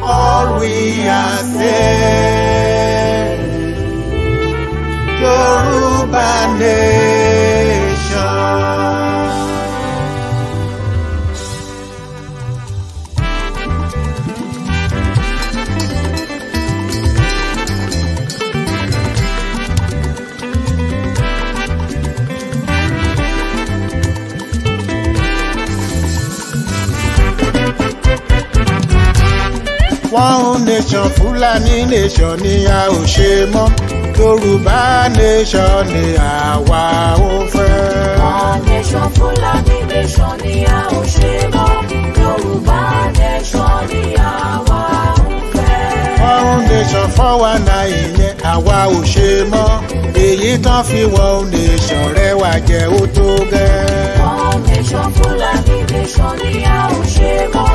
All we are saying, Yoruba nation. One nation, Fulani nation ni a ò ṣe mọ́. Yorùbá nation ni àwa ò fẹ́. One nation, Fulani nation ni a ò ṣe mọ́. Yorùbá nation ni àwa ò fẹ́. One nation, 419 yẹn àwa ò ṣe mọ́. Èyí tán fi one nation rẹwà jẹ́ ó tó gẹ́. One nation, Fulani nation ni a ò ṣe mọ́.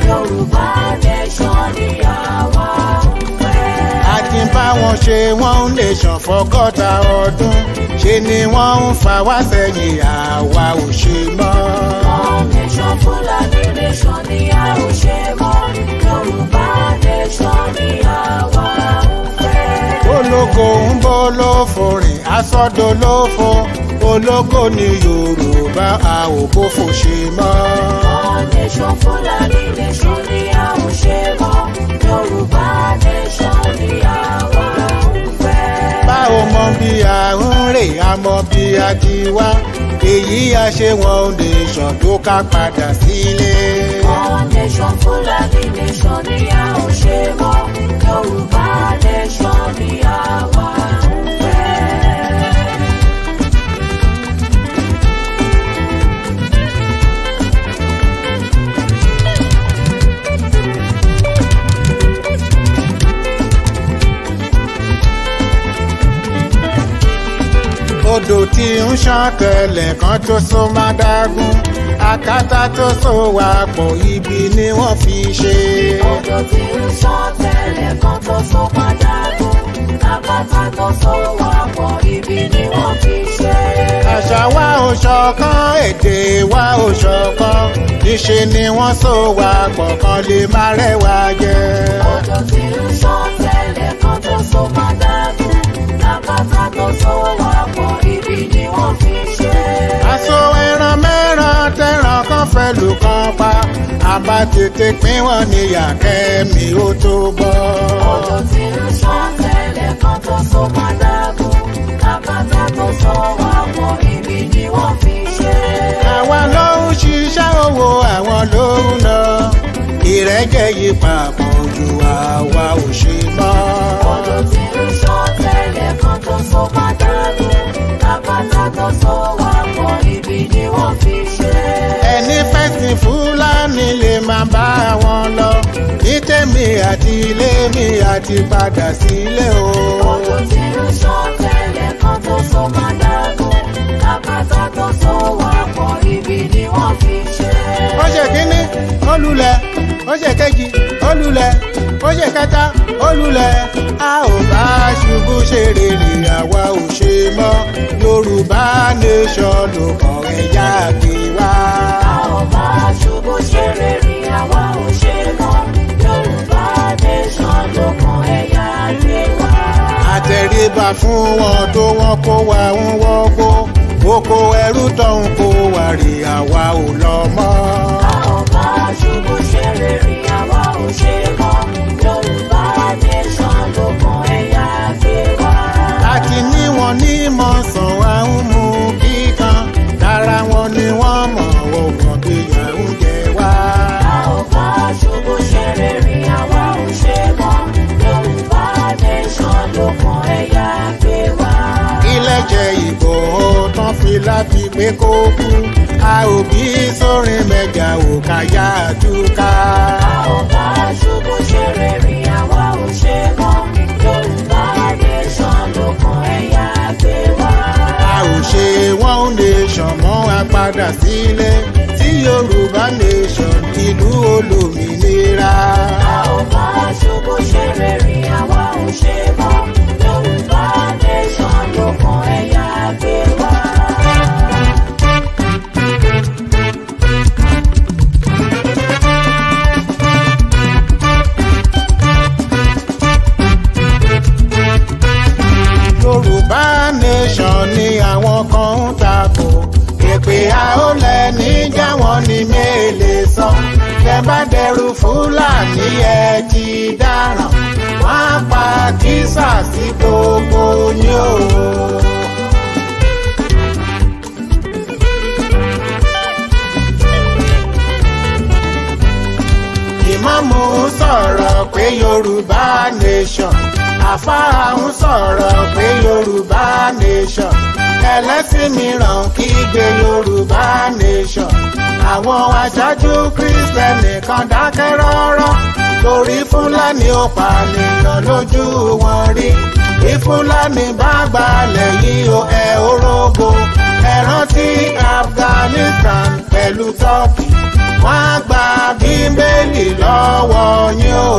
Yorùbá nation ni àwa ò fẹ́. A ti bá wọn ṣe one nation fọ́gọ́ta ọdún. Ṣé ni wọ́n ń fa wá sẹ́yìn àwa ò ṣe mọ́. One nation, Fulani nation ni a ò ṣe mọ́. Yorùbá nation ni àwa ò fẹ́. Ológo ń bọ́ lófo rìn asọ́dọ̀ lófo. Ológo ni Yorùbá a ò bófo ṣe mọ́. One nation, Fulani nation ni a ò ṣe mọ́. Yorùbá nation ni àwa ò fẹ́. Bá o mọ bí a ń rè a mọ bí a ti wá. Èyí a ṣe one nation tó ká padà sílé. One nation, Fulani nation ni a ò ṣe mọ́. Yorùbá nation ni àwa ò fẹ́. Odò tí ń ṣàn tẹ̀lẹ̀ kan tó so má dágún. Àkàtà tó so wà pọ̀ ibi ni wọ́n fi ṣe. Odò tí ń ṣàn tẹ̀lẹ̀ kan tó so padà gùn. Àkàtà tó so wà pọ̀ ibi ni wọ́n fi ṣe. Àṣà wa ò ṣọ̀kan, èdè wa ò ṣọ̀kan. Níṣe ni wọ́n so wà pọ̀ kan lè má rẹwà jẹ. Odò tí ń ṣàn tẹ̀lẹ̀ kan tó so padà gùn. Àkàtà tó so wà pọ̀ ibi ni wọ́n fi ṣe. Aṣọ ẹran mẹ́ran tẹran kan fẹ́ lù kan pa. Àbá tètè pín wọn níyà kẹ́mi ó tó bọ́. Odò tí ń ṣàn tẹ̀lẹ̀ kan tó so padà gùn. Àkàtà tó so wà pọ̀ ibi ni wọ́n fi ṣe. Àwa ló ń ṣiṣẹ́ owó àwọn ló ń lọ. Ìrẹ́jẹ yí papọ̀ ju àwa ò ṣe mọ́. Odò tí ń ṣàn tẹ̀lẹ̀ kan tó so padà gùn. Àkàtà tó so wà pọ̀ ibi ni wọ́n fi ṣe. Ẹni fẹ̀sìn Fúlàní lè máa bá wọn lọ. Ní tèmi àti ilé mi àti padà sílé o. Odò tí ń ṣàn tẹ̀lẹ̀ kan tó so padà gùn. Àkàtà tó so wà pọ̀ ibi ni wọ́n fi ṣe. Ó ṣe kínní, ó lulẹ̀, ó ṣe kejì, ó lulẹ̀, ó ṣe kẹta, ó lulẹ̀. A ò bá ṣubú ṣe rere àwa ò ṣe mọ́. Yorùbá nation ló kàn ẹ̀yà gbé wá. A ò bá ṣubú ṣe rere àwa ò ṣe mọ́. Yorùbá nation ló kàn ẹ̀yà gbé wá. Àtẹ̀ríba fún wọn tó wọ́n kó wa ń wọ́gbó. Oko ẹrú tó ń kó wa rè àwa ò lọ mọ́. pé kó kú. A ò bí sórin mẹ́jà ò káyà túká. A ò bá ṣubú ṣe rere àwa ò ṣe mọ́. Yorùbá nation ló kan ẹ̀yà gbé wá. A ò ṣe one nation mọ́ a padà sílé tí Yorùbá nation ìlú olómìnira. A ò bá ṣubú ṣe rere àwa ò ṣe mọ́. Yorùbá nation ló kan ẹ̀yà gbé wá. Yorùbá nation ni àwọn kan ń takò. Èpè àólẹ̀ níjà wọn ni mélèé sọ. Tẹ́ bá dẹrù Fúlàní ẹ ti dáràn. Wọ́n á pa kísà sí gbogbo yín o. Ìmáàmù sọ̀rọ̀ pé Yorùbá nation. Àfáà ń sọ̀rọ̀ pé Yorùbá nation. Ẹlẹ́sìn mìíràn kígbe Yorùbá nation. Àwọn aṣáájú Kristẹni kan dákẹ́ rọ́rọ́. Torí Fúlàní ò pànìyàn lójú wọn rí. Bí Fúlàní bá gbalẹ̀ yìí o ẹ orógo. Ẹ rántí Afghanistan pẹ̀lú Turkey. Wọ́n á gba Bíbélì lọ́wọ́ yín o.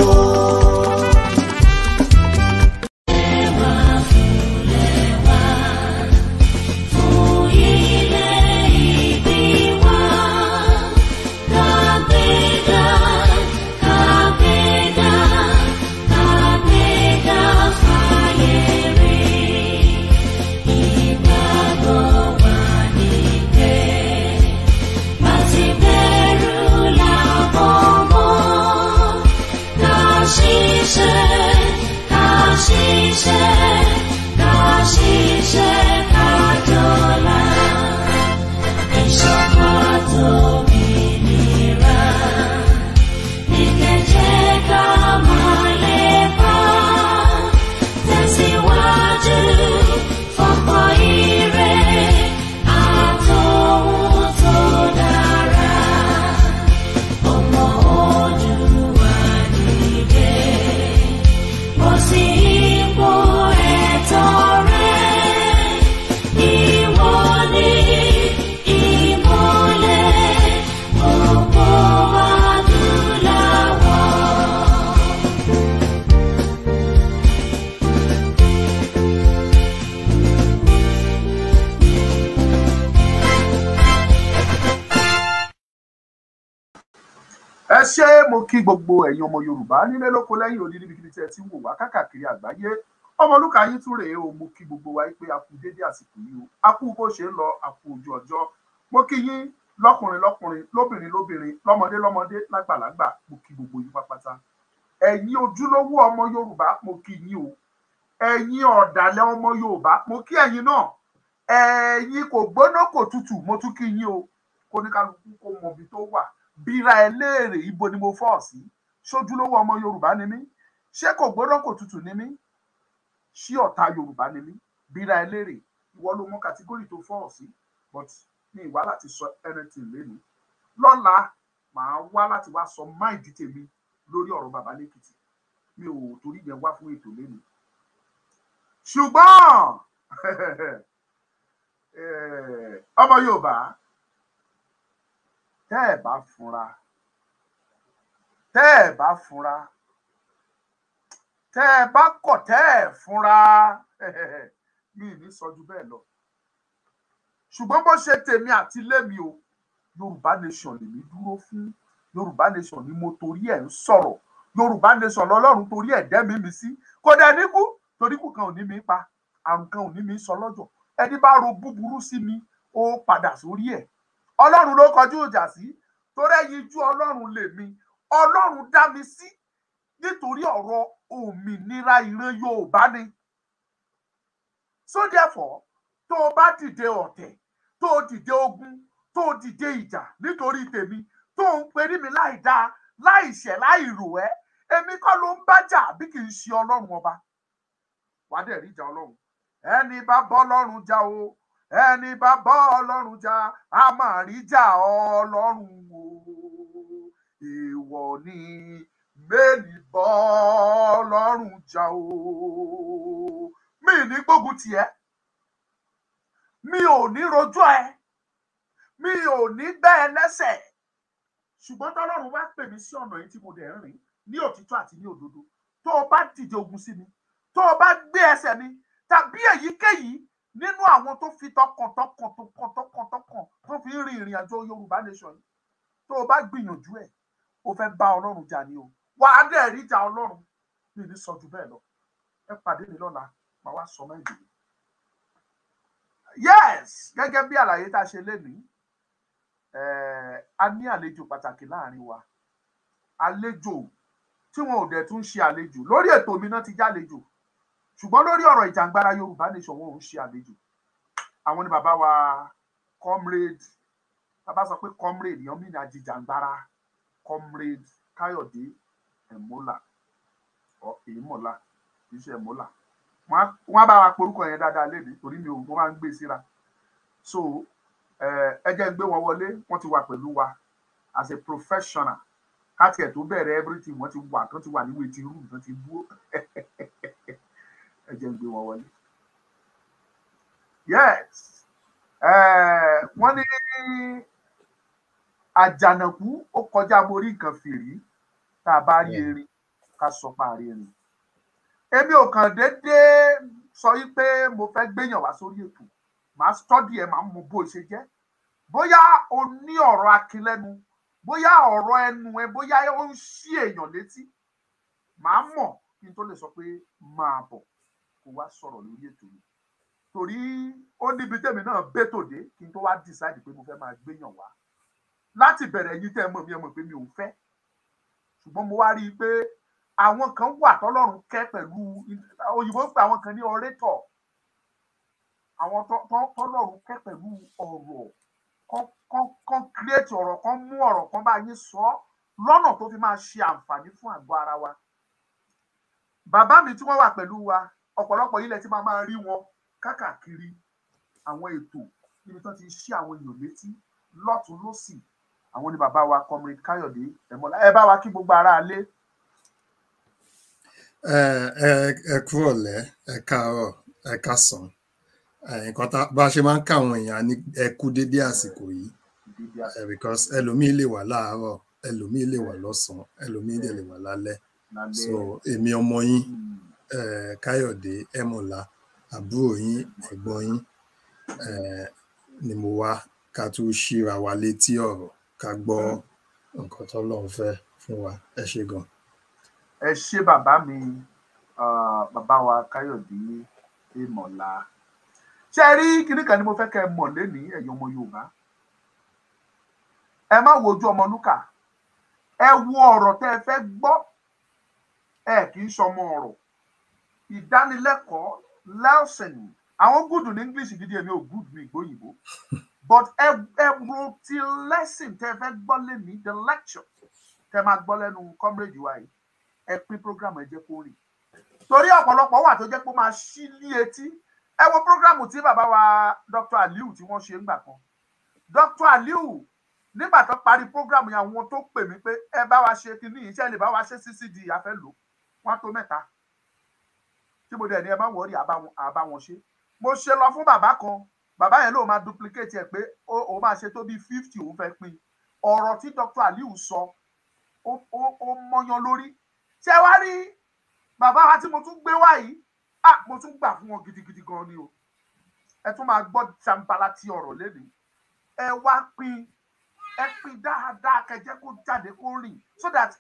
ẹ ṣé mo kí gbogbo ẹ̀yin ọmọ Yorùbá nílé lóko lẹ́yìn odi níbikíbi tí ẹ ti ń wò wá káàkiri àgbáyé. Ọmọlúkà yín tún rèé o, mo kí gbogbo wa pé a kú dédé àsìkò yìí o, a kú bó ṣe ń lọ, a kú ojú ọjọ́. Mo kí yín lọ́kùnrin lọ́kùnrin, lóbìnrin lóbìnrin, lọ́mọdé lọ́mọdé, lágbàlagbà, mo kí gbogbo yín pátápátá. Ẹ̀yin ojúlówó ọmọ Yorùbá, mo kí yín o. Ẹ̀yin ọ̀dàlẹ̀ ọmọ Yorùbá, mo kí ẹ̀yin náà. Ẹ̀yin kò gbóná kò tutù, mo tún kí yín o. Kóníkálukú kó mọ ibi tó wà. Bíra ẹ léèrè ibo ni mo fọ́ sí. Ṣójúlówó ọmọ Yorùbá ni mí? Ṣé kò gbóná kò tutù ni mí? Ṣé ọ̀tá Yorùbá ni mí? Bíra ẹ léèrè. Ìwọ ló mọ kàtígórì tó fọ́ sí. But ní ìwá láti sọ anything lẹ́nu. Lọ́la màá wá láti wá sọ máìdí tèmi lórí ọ̀rọ̀ bàbá lẹ́kìtì. Mi ò torí yẹn wá fún ètò lẹ́nu. Ṣùgbọ́n ọmọ Yorùbá, tẹ́ ẹ̀ bá fúnra, tẹ́ ẹ̀ bá fúnra, tẹ́ ẹ bá kọ̀ tẹ́ ẹ̀ fúnra, mi ní sọ ju bẹ́ẹ̀ lọ. Ṣùgbọ́n bó ṣe tèmi àti lémi o, Yorùbá nation lèmi dúró fún. Yorùbá nation ni mo torí ẹ̀ ń sọ̀rọ̀. Yorùbá nation lọ́lọ́run torí ẹ̀ dẹ́mi mi sí. Kò dẹ̀ ní kú, torí kù kan ò ní mi pa, àrùn kan ò ní mi sọ lọ́jọ́. Ẹni bá ro búburú sí mi, ó padà sórí ẹ̀. Ọlọ́run ló kọjú ìjà sí, torí ẹ̀yin jú Ọlọ́run lèmi. Ọlọ́run dá mi sí nítorí ọ̀rọ̀ òmìnira ìran Yorùbá ni. So therefore, tó o bá dìde ọ̀tẹ̀, tó o dìde ogun, tó o dìde ìjà nítorí tèmi, tó o ń perí mi láì dáa, láì ṣẹ̀, láì rò ẹ́, èmi kọ́ ló ń bá jà bí kì í ṣe Ọlọ́run ọba. Wàá dẹ̀ rí ìjà Ọlọ́run. Ẹni bá bọ́ Ọlọ́run jà o, ẹni bá bọ́ Ọlọ́run jà á máa rí jà Ọlọ́run o èèwọ̀ ni mẹ́ni bọ́ Ọlọ́run jà o mi ní gbógun tiẹ̀ mi ò ní rojọ́ ẹ mi ò ní gbẹ́ ẹ lẹ́sẹ̀ ṣùgbọ́n tọ́lọ́run bá pè mí sí ọ̀nà yìí tí mo dẹ̀ ń rìn ní òtítọ́ àti ní òdodo tó o bá dìde ogun sí mi tó o bá gbé ẹsẹ̀ mi tàbí èyíkéyìí nínú àwọn tó fi tọkàntọkàn tó fi ń rin ìrìn àjò Yorùbá nation yìí tó o bá gbìyànjú ẹ̀ o fẹ́ bá Ọlọ́run jà ni o wà á dẹ̀ rí ìjà Ọlọ́run mi ní sọ jù bẹ́ẹ̀ lọ ẹ pàdé mi lọ́la màá wá sọ mọ́ ìdílé yes gẹ́gẹ́ bí àlàyé tá a ṣe lénìí a ní àlejò pàtàkì láàrin wa àlejò tí wọn ò dẹ̀ tún ṣe àlejò lórí ètò mi náà ti jálejò ṣùgbọ́n lórí ọ̀rọ̀ ìjàngbara Yorùbá nation wọn ò ń ṣe àlejò àwọn ni bàbá wa comrade bàbá sọ pé comrade yan mí ní ajìjàngbara comrade Kayode Emola Emola kì í ṣe Emola wọn bá wa porúkọ yẹn dáadáa lébi torí mi ò wọn máa ń gbé síra so ẹ jẹ́ ń gbé wọn wọlé wọ́n ti wà pẹ̀lú wa as a professional káti ẹ̀ tó bẹ̀rẹ̀ everything wọ́n ti wà ní waiting room wọ́n ti bú ẹ jẹ́ ń gbé wọn wọlé yes wọ́n ní àjànàkú ó kọjá mórí nǹkan fìrí tá a bá rí erin ká sọ pa àrí erin èmi ò kàn déédéé sọ wípé mo fẹ́ gbéyàn wá sórí ètò màá study ẹ̀ máa mú bó ṣe jẹ́ bóyá o ní ọ̀rọ̀ akínlẹ́nu bóyá ọ̀rọ̀ ẹnu ẹ bóyá ó ń ṣí èèyàn létí màá mọ̀ kí n tó lè sọ pé máa bọ̀ kó wá sọ̀rọ̀ lórí ètò mi torí ó níbi tèmi náà bẹ́tò dé kí n tó wá decide pé mo fẹ́ máa gbéyàn wá láti bẹ̀rẹ̀ yìí tẹ́ ẹ mọ̀ mi ẹ mọ̀ pé mi ò fẹ́ ṣùgbọ́n mo wá rí i pé àwọn kan wà tọ́lọ́run kẹ́ pẹ̀lú òyìnbó ń pè àwọn kan ní orator àwọn tọ́lọ́run kẹ́ pẹ̀lú ọ̀rọ̀ kan create ọ̀rọ̀ kan mú ọ̀rọ̀ kan bá yín sọ lọ́nà tó fi máa ṣe àǹfààní fún àgọ́ ara wa bàbá mi tí wọ́n wà pẹ̀lú wa ọ̀pọ̀lọpọ̀ ilẹ̀ tí máa rí wọn káàkiri àwọn ètò níbi tó ti ṣí àwọn èèyàn létí lọ́tún lósì àwọn ni bàbá wa Comrade Kayode Emola ẹ bá wa kí gbogbo ará alé. ẹ kúrọ̀lẹ́ ẹ káàárọ̀ ẹ káàsán nǹkan tá bá ṣe máa ń káwọn èèyàn ní ẹ kú dédé àsìkò yìí because ẹlòmíì lè wà láàárọ̀ ẹlòmíì lè wà lọ́sàn-án ẹlòmíì lè wà lálẹ́ so èmi ọmọ yín Kayode Emola àbúrò yín ẹ̀gbọ́n yín ni mo wá ká tún ṣíra wa létí ọ̀rọ̀ ká gbọ́ nǹkan t'Ọlọ́run fẹ́ fún wa ẹ ṣé gan. ẹ ṣé bàbá mi bàbá wa Kayode Emola ṣe rí kíní kan ni mo fẹ́ kẹ́ ẹ mọ̀ lénìí ẹ̀yin ọmọ Yorùbá ẹ má wojú Ọmọlúkà ẹ wo ọ̀rọ̀ tẹ́ ẹ fẹ́ gbọ́ ẹ kì í sọmọ ọ̀rọ̀ ìdánilẹ́kọ̀ọ́ lesson àwọn gùdù ní English gidi èmi ò gùdù ní ìgbóyìnbó but ẹ wo ti lesson tẹ́ ẹ fẹ́ gbọ́ lénìí the lecture tẹ́ máa gbọ́ lẹ́nu comrade wa yìí ẹ pín program ẹ jẹ́ kó rìn torí ọ̀pọ̀lọpọ̀ wà tó jẹ́ pé ó máa ṣí ní etí ẹ wo program tí bàbá wa Dr. Aliu tí wọ́n ṣe ńgbà kan Dr. Aliu nígbà tó parí program yẹn àwọn tó pè mí pé ẹ bá wa ṣe kíní iṣẹ́ lè bá wa ṣe CCD afẹ́ lò wọ́n tó mẹ́ta tí mo dẹ̀ ní ẹ má wọrí àbá wọn ṣe mo ṣe lọ fún bàbá kan bàbá yẹn ló máa duplicate ẹ pé ó máa ṣe tó bí 50 òun fẹ́ pín ọ̀rọ̀ tí Dr. Aliu sọ ó mọ́yán lórí ṣé wá rí bàbá wa tí mo tún gbé wá yìí mo tún gbà fún wọn gidigidi gan ni o ẹ tún máa gbọ́ jàǹbálà tí ọ̀rọ̀ lénìí ẹ wá pín dáadáa kẹjẹ kó jáde kó rìn so that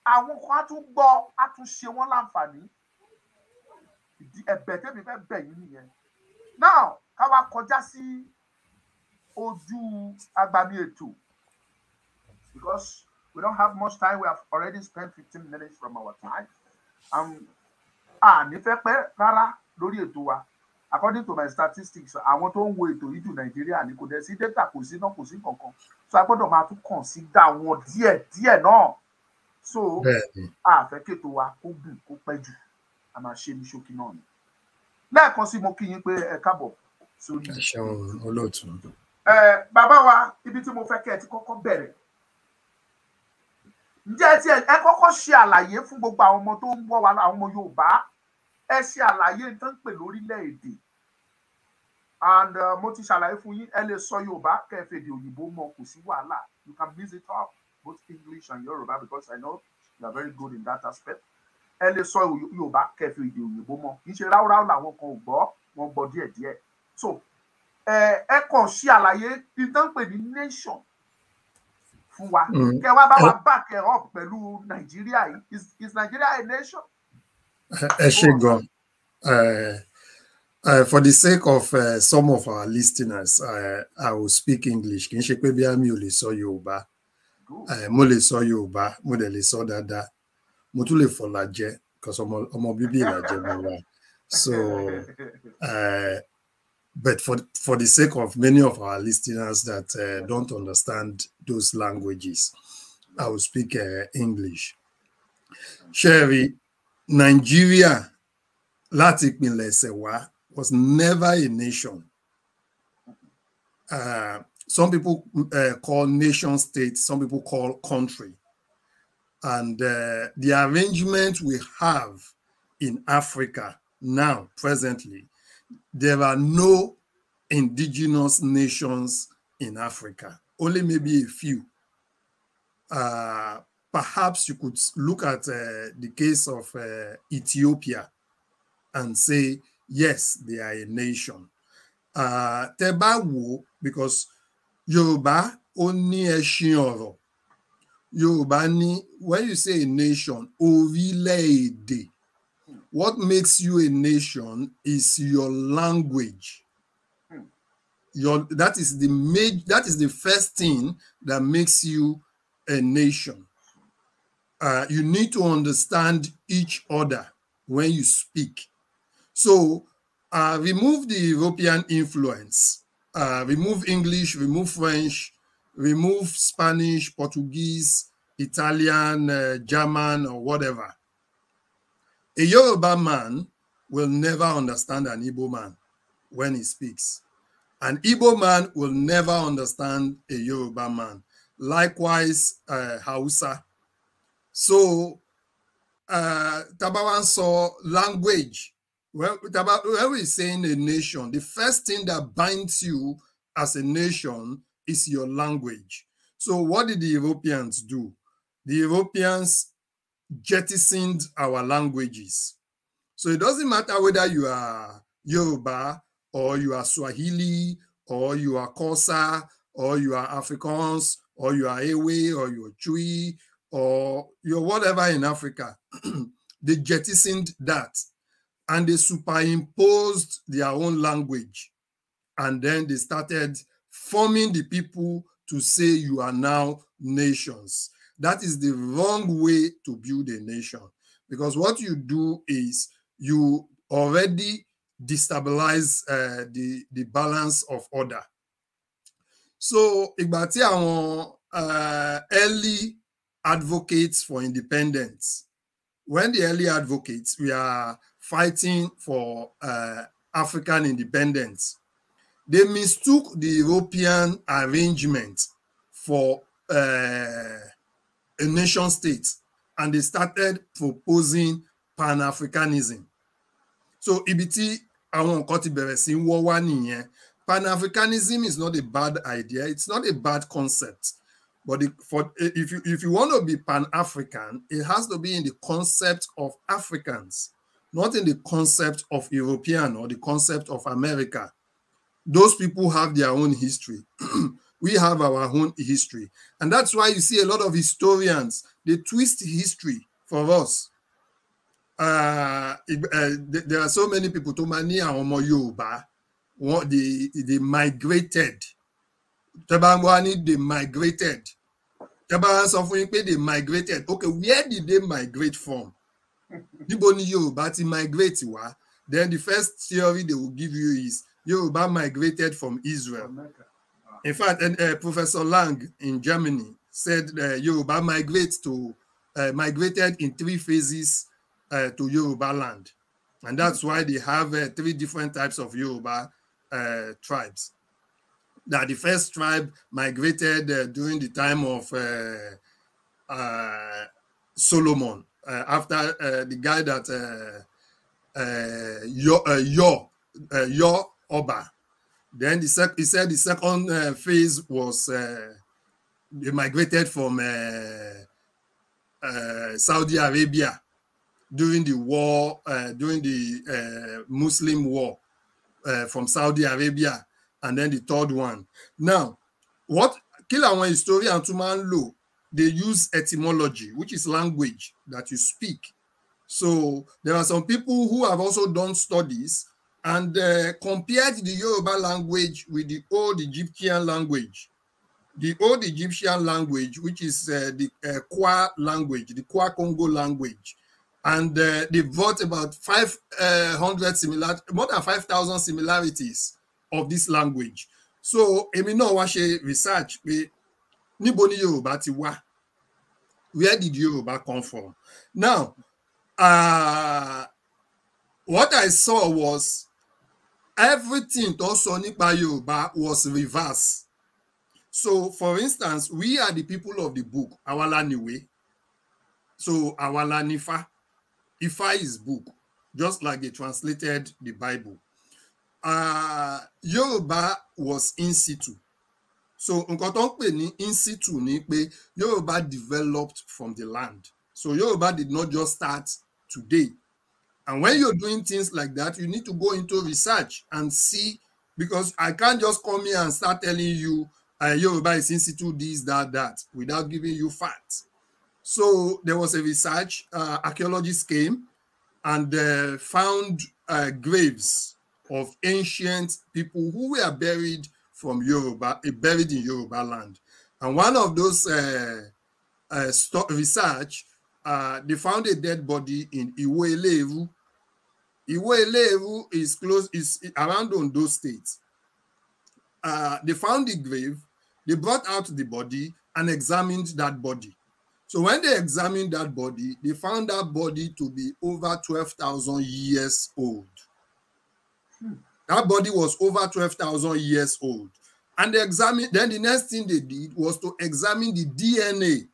àwọn kan á tún gbọ́ á tún ṣe wọ́n láǹfààní ẹ̀bẹ̀ tẹ́mi fẹ́ bẹ̀ yín nìyẹn now ká wá kọjá sí ojú agbami ètò because we don't have much time we have already spent 15 minutes from our time ní fẹ́ pẹ́ rárá lórí ètò wa according to my statistics àwọn tó ń wo ètò yìí jù Nàìjíríà ni kò dẹ̀ sí data kò sí náà kò sí kankan so a gbọ́dọ̀ máa tún consider wọn díẹ̀ náà so àfẹ́ kètò wa kó gùn kó pẹ́ jù a máa ṣe ní ṣókí náà ni lẹ́ẹ̀kan sí mo kí yín pé ẹ káàbọ̀ sórí ṣeun olóòtú. bàbá wa ibi tí mo fẹ́ kẹ́ ẹ ti kọ́kọ́ bẹ̀rẹ̀ ǹjẹ́ ẹ kọ́kọ́ ṣe àlàyé fún gbogbo àwọn ọmọ tó ń wọ́ wa àwọn ọmọ Yorùbá ẹ ṣe àlàyé tó ń pè lórílẹ̀-èdè and mo ti ṣàlàyé fún yín ẹ lè sọ Yorùbá kẹfèdè òyìnbó mọ kò sí wàhálà you can mix it up both English and Yorùbá because I know you are very good in that aspect ẹ lè sọ Yorùbá kẹfèdè òyìnbó mọ kì í ṣe ráúráú làwọn kan ò gbọ́ wọn gbọ́ díẹ̀díẹ̀ so ẹ kàn ṣe àlàyé tó ń pè ní nation fún wa kẹ wá bá wa back ẹ up pẹ̀lú Nàìjíríà yìí is Nigeria a nation? ẹ ṣé gan. For the sake of some of our listeners, I will speak English. Kì í ṣe pé bí mi ò lè sọ Yorùbá. Mo lè sọ Yorùbá, mo dẹ̀ lè sọ dáadáa. Mo tún lè fọ̀làjẹ, because ọmọ bíbí Ìlàjẹ mo wà. So, but for the sake of many of our listeners that don't understand those languages, I will speak English. Sherry, Nigeria, láti ìpilẹ̀ṣẹ̀ wá, was never a nation. Some people call nation state, some people call country. And the arrangement we have in Africa now, presently, there are no indigenous nations in Africa, only maybe a few. Perhaps you could look at the case of Ethiopia and say, yes, they are a nation. Tebawo, because Yoruba only ẹṣin ọ̀rọ̀. Yoruba ni, when you say a nation, orílẹ̀-èdè. What makes you a nation is your language. That is the first thing that makes you a nation. You need to understand each other when you speak. So remove the European influence, remove English, remove French, remove Spanish, Portuguese, Italian, German, or whatever. A Yoruba man will never understand an Igbo man when he speaks. An Igbo man will never understand a Yoruba man. Likewise, Hausa. So, Tabawan saw language. When we're saying a nation, the first thing that binds you as a nation is your language. So what did the Europeans do? The Europeans jettisoned our languages. So it doesn't matter whether you are Yoruba or you are Swahili or you are Xhosa or you are Afrikaans or you are Ewe or you are Chui or you're whatever in Africa. They jettisoned that and they superimposed their own language. And then they started forming the people to say you are now nations. That is the wrong way to build a nation. Because what you do is you already destabilize the balance of order. So, ìgbà tí àwọn early advocates for independence, when the early advocates, we are fighting for African independence, they mistook the European arrangement for a nation state, and they started proposing Pan-Africanism. So, ibiti àwọn nǹkan ti bẹ̀rẹ̀ sí wọ́ wá nìyẹn. Pan-Africanism is not a bad idea. It's not a bad concept. But if you want to be Pan-African, it has to be in the concept of Africans, not in the concept of European or the concept of America. Those people have their own history. We have our own history. And that's why you see a lot of historians, they twist history for us. There are so many people, Tomani and Omo Yoruba, they migrated. Tabangwani, they migrated. They migrated. Okay, where did they migrate from? Migrate. Then the first theory they will give you is Yoruba migrated from Israel. In fact, Professor Lang in Germany said Yoruba migrated in 3 phases to Yoruba land. And that's why they have 3 different types of Yoruba. tribes. That the first tribe migrated during the time of Solomon, after the guy that Yor Oba. Then he said the second phase was they migrated from Saudi Arabia during the war, during the Muslim war from Saudi Arabia, and then the third one. Now, what Kilawan historian Tuman Lo, they use etymology, which is language that you speak. So there are some people who have also done studies and compared the Yoruba language with the old Egyptian language. The old Egyptian language, which is the Kwa language, the Kwa Congo language. And they brought about 500 more than 5,000 similarities of this language. So, èmi náà wá ṣe research pé níbo ni Yorùbá ti wá? Where did Yoruba come from? Now, what I saw was everything tó sọ nípa Yoruba was reverse. So, for instance, we are the people of the book, Awala Niwe. So, Awala Nifa. Ifa is book, just like they translated the Bible. Yoruba was in situ. So, nǹkan tó ń pè ní in situ ni pé Yoruba developed from the land. So, Yoruba did not just start today. And when you're doing things like that, you need to go into research and see, because I can't just come here and start telling you Yoruba is in situ, this, that, without giving you facts. So there was a research, archaeologists came and found graves of ancient people who were buried from Yoruba, buried in Yoruba land. And one of those research, they found a dead body in Iwo-Eleru. Iwo-Eleru is around Ondo State. They found the grave, they brought out the body and examined that body. So when they examined that body, they found that body to be over 12,000 years old. That body was over 12,000 years old. And they examined, then the next thing they did was to examine the DNA.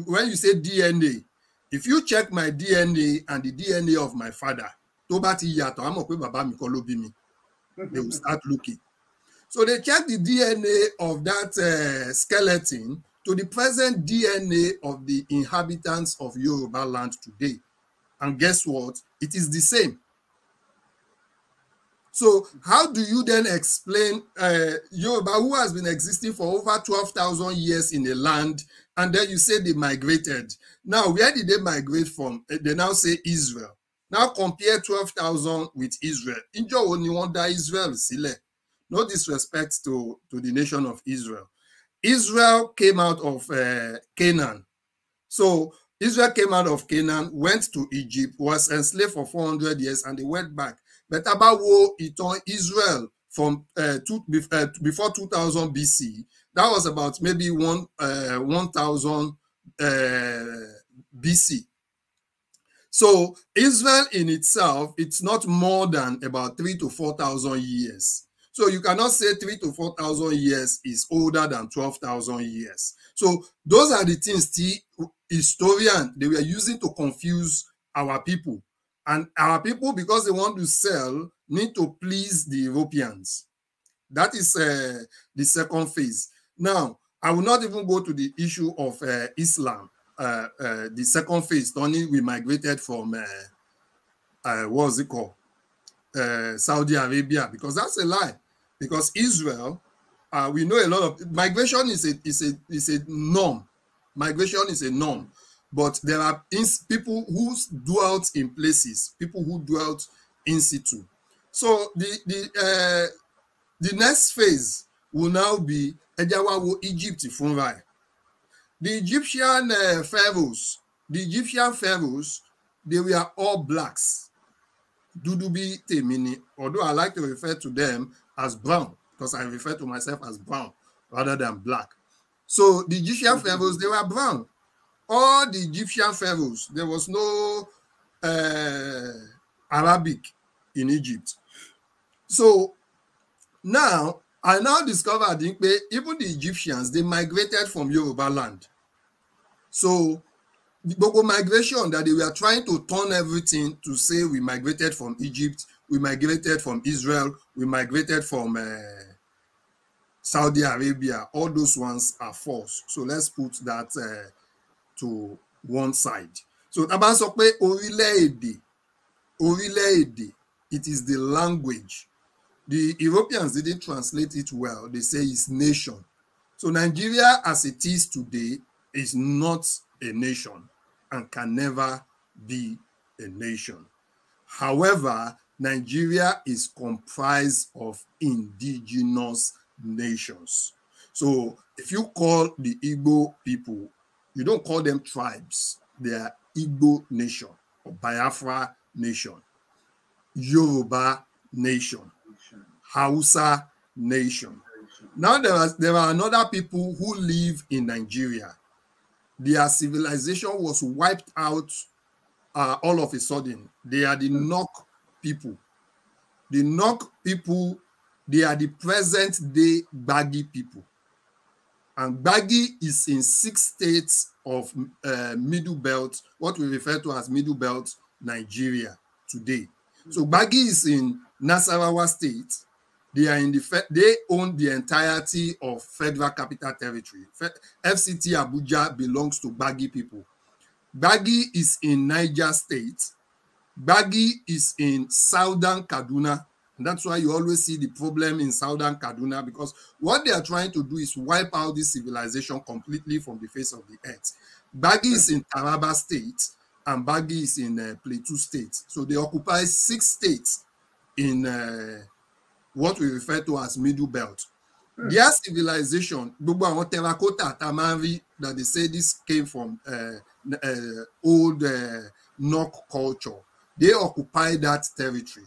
When you say DNA, if you check my DNA and the DNA of my father, they will start looking. So they checked the DNA of that skeleton to the present DNA of the inhabitants of Yoruba land today. And guess what? It is the same. So how do you then explain Yoruba, who has been existing for over 12,000 years in a land, and then you say they migrated? Now, where did they migrate from? They now say Israel. Now compare 12,000 with Israel. Injo only wonder Israel sile. No disrespect to the nation of Israel. Israel came out of Canaan. So Israel came out of Canaan, went to Egypt, was enslaved for 400 years, and they went back. But about Israel from before 2000 BC, that was about maybe 1000 BC. So Israel in itself, it's not more than about 3,000 to 4,000 years. So you cannot say 3,000 to 4,000 years is older than 12,000 years. So those are the things the historians, they were using to confuse our people. And our people, because they want to sell, need to please the Europeans. That is the second phase. Now, I will not even go to the issue of Islam. The second phase, only we migrated from, what was it called? Saudi Arabia, because that's a lie. Because Israel, we know a lot of migration is a norm. Migration is a norm, but there are people who dwelt in places, people who dwelt in situ. So the next phase will now be Egypt Funrai. The Egyptian pharaohs, they were all blacks. Dudubi Temini, although I like to refer to them as brown, because I refer to myself as brown rather than black. So the Egyptian pharaohs, they were brown. All the Egyptian pharaohs, there was no Arabic in Egypt. So now, I now discovered even the Egyptians, they migrated from Yoruba land. So the Bogo migration that they were trying to turn everything to say we migrated from Egypt, we migrated from Israel, we migrated from Saudi Arabia, all those ones are false. So let's put that to one side. So Taba sọ pé orílẹ̀-èdè, it is the language. The Europeans didn't translate it well. They say it's nation. So Nigeria as it is today is not a nation and can never be a nation. However, Nigeria is comprised of indigenous nations. So if you call the Igbo people, you don't call them tribes. They are Igbo nation or Biafra nation, Yoruba nation, Hausa nation. Now there are another people who live in Nigeria. Their civilization was wiped out all of a sudden. They are the Nok people. The Nok people, they are the present day Gbagi people. And Gbagi is in 6 states of Middle Belt, what we refer to as Middle Belt, Nigeria today. So Gbagi is in Nasarawa State. They are in they own the entirety of Federal Capital Territory. FCT Abuja belongs to Gbagi people. Gbagi is in Niger State. Gbagi is in Southern Kaduna. And that's why you always see the problem in Southern Kaduna, because what they are trying to do is wipe out this civilization completely from the face of the earth. Gbagi is in Taraba State and Gbagi is in Plateau State. So they occupy 6 states in what we refer to as Middle Belt. Their civilization, terracotta, tamari, that they say this came from old Nok culture. They occupy that territory.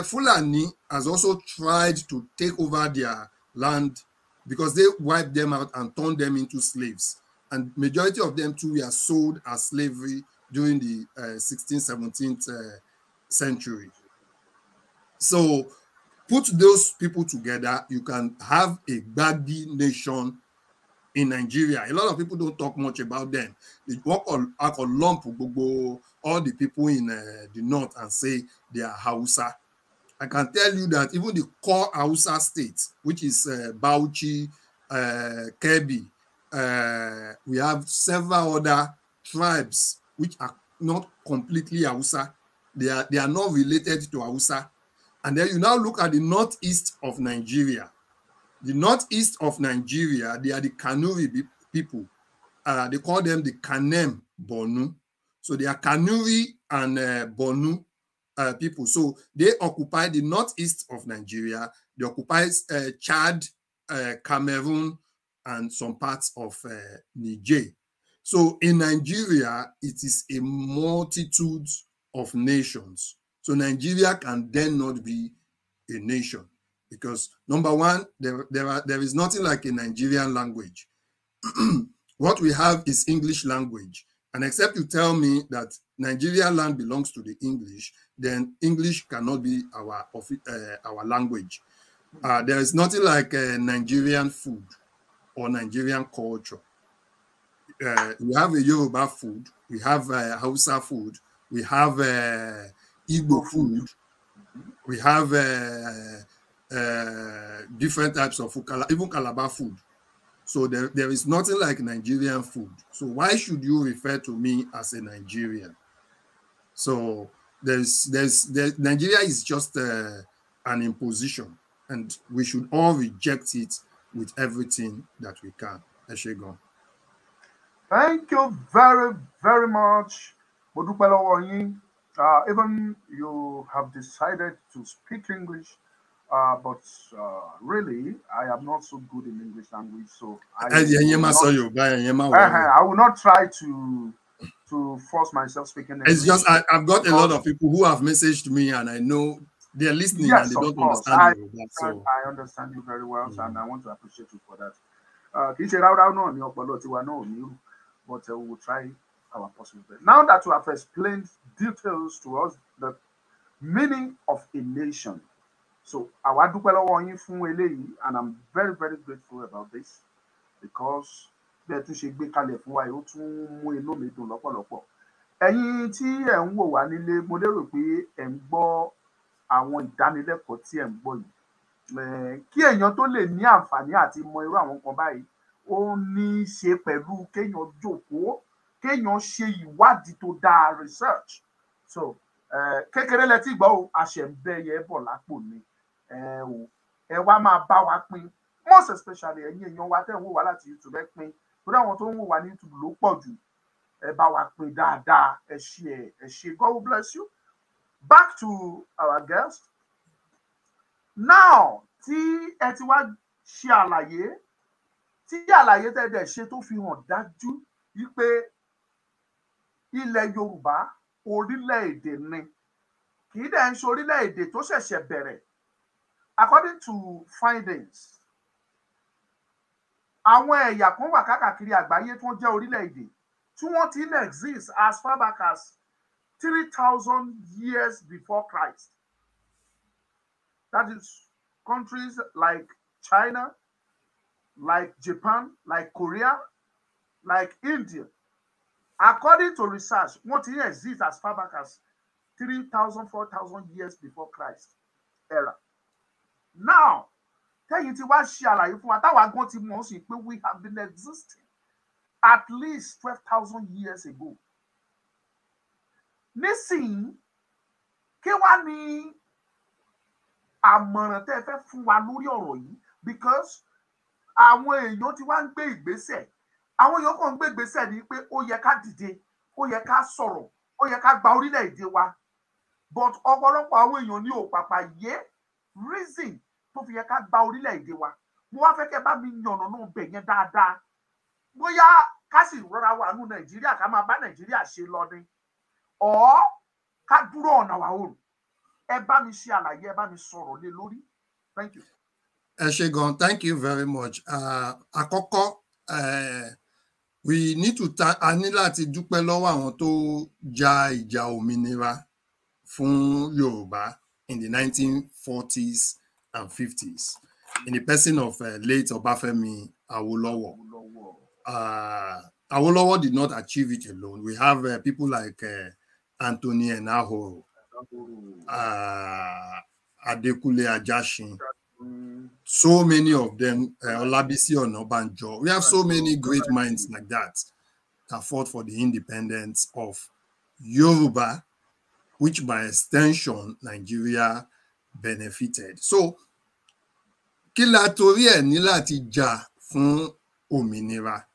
Fulani has also tried to take over their land because they wiped them out and turned them into slaves. And majority of them too were sold as slavery during the 16th, 17th century. So put those people together, you can have a Gbagi nation in Nigeria. A lot of people don't talk much about them. They walk on lump all the people in the north and say they are Hausa. I can tell you that even the core Hausa state, which is Bauchi, Kebbi, we have several other tribes which are not completely Hausa. They are not related to Hausa. And then you now look at the northeast of Nigeria. The northeast of Nigeria, they are the Kanuri people. They call them the Kanem Bonu. So they are Kanuri and Bonu people. So they occupy the northeast of Nigeria. They occupy Chad, Cameroon, and some parts of Niger. So in Nigeria, it is a multitude of nations. So Nigeria can then not be a nation because number one, there is nothing like a Nigerian language. What we have is English language. And except you tell me that Nigerian land belongs to the English, then English cannot be our language. There is nothing like Nigerian food or Nigerian culture. We have a Yoruba food, we have Hausa food, we have Igbo food, we have different types of food, even Calabar food. So there is nothing like Nigerian food. So why should you refer to me as a Nigerian? So Nigeria is just an imposition, and we should all reject it with everything that we can. Eshegon. Thank you very, very much. Even you have decided to speak English, but really, I am not so good in English language, so I will not try to force myself speaking English. It's just I've got a lot of people who have messaged me, and I know they're listening, yes, and they don't course. understand you. So I understand you very well, and I want to appreciate you for that. But we will try our possible best. Now that you have explained details to us, the meaning of a nation, So àwa dúpẹ́ lọ́wọ́ yín fún eléyìí, and I'm very very grateful about this because bẹ́ẹ̀ tún ṣe gbé kalẹ̀ fún wa yìí ó tún mú inú mi dùn lọ́pọ̀lọpọ̀. Ẹ̀yin tí ẹ̀ ń wò wá nílé, mo lérò pé ẹ̀ ń gbọ́ àwọn ìdánilẹ́kọ̀ọ́ tí ẹ̀ ń gbọ́ yìí. Kí èèyàn tó lè ní àǹfààní àti mọ irú àwọn nǹkan báyìí, ó ní í ṣe pẹ̀lú kéèyàn jókòó, kéèyàn ṣe ìwádìí tó dáa, research. So kékeré lẹ tí gbọ́ o, àṣẹ ń bẹ yẹ bọ̀ lápò ni. Ẹ wá máa bá wa pín, most especially ẹ̀yin èèyàn wa tẹ́ ń wò wá láti YouTube, ẹ pín, torí àwọn tó ń wò wá ní YouTube ló pọ̀ jù. Ẹ bá wa pín dáadáa, ẹ ṣé, God will bless you. Back to our guest. Now tí ẹ ti wá ṣe àlàyé, tí àlàyé tẹ́ dẹ̀ ṣe tó fi hàn dájú wípé ilẹ̀ Yorùbá orílẹ̀-èdè ni, kì í dẹ̀ ń ṣe orílẹ̀-èdè tó ṣẹ̀ṣẹ̀ bẹ̀rẹ̀. According to findings, àwọn ẹ̀yà kan wà káàkiri àgbáyé tó jẹ́ orílẹ̀-èdè tí wọ́n ti exist as far back as 3,000 years before Christ. That is countries like China, like Japan, like Korea, like India. According to research, wọ́n ti exist as far back as 3,000, 4,000 years before Christ era. Now, tẹ́yìn tí wá ṣe àlàyé fún wa, táwa gan ti mọ̀ sí pé we have been existing at least 12,000 years ago. Nísìnyí, kí wá ní àmọ̀ràn tẹ́ fẹ́ fún wa lórí ọ̀rọ̀ yìí, because àwọn èèyàn ti wá ń gbé ìgbésẹ̀. Àwọn èèyàn kàn ń gbé ìgbésẹ̀ ní pé ó yẹ ká dìde, ó yẹ ká sọ̀rọ̀, ó yẹ ká gba orílẹ̀-èdè wa. But ọ̀pọ̀lọpọ̀ àwọn èèyàn ní ò pàpà yé reason tó fi yẹ ká gba orílẹ̀-èdè wa. Mo wá fẹ́ kẹ́ bá mi yànnà náà bẹ̀ yẹn dáadáa. Bóyá ká sì rọra wà nínú Nàìjíríà, ká máa bá Nàìjíríà ṣe lọ ni, or ká dúró on our own. Ẹ bá mi ṣe àlàyé, ẹ bá mi sọ̀rọ̀ lé lórí. Thank you. Ẹ ṣé gan, thank you very much. Àkọ́kọ́, we need to a ní láti dúpẹ́ lọ́wọ́ àwọn tó ja ìjà òmìnira fún Yorùbá in the 1940s and 50s, in the person of late Obafemi Awolowo. Awolowo did not achieve it alone. We have people like Anthony Enahoro, Adekunle Ajashin, so many of them, Olabisi Onabanjo. We have so many great minds like that fought for the independence of Yoruba, which by extension Nigeria benefited. So, kí la torí ẹ̀ ní láti jà fún òmìnira?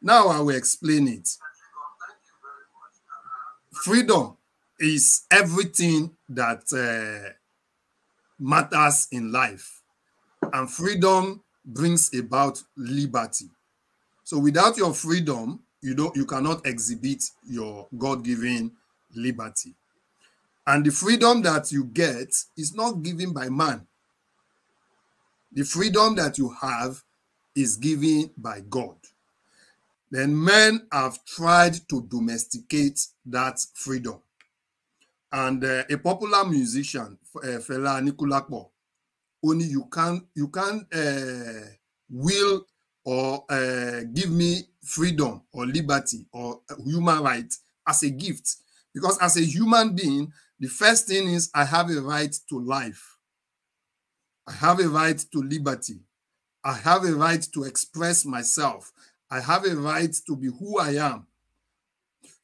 Now I will explain it. Freedom is everything that matters in life, and freedom brings about liberty. So without your freedom, you cannot exhibit your God-given liberty. And the freedom that you get is not given by man. The freedom that you have is given by God. Then men have tried to domesticate that freedom. And a popular musician, Fela Anikulapo, only you can't will or give me freedom or liberty or human right as a gift. Because as a human being, the first thing is I have a right to life. I have a right to liberty. I have a right to express myself. I have a right to be who I am.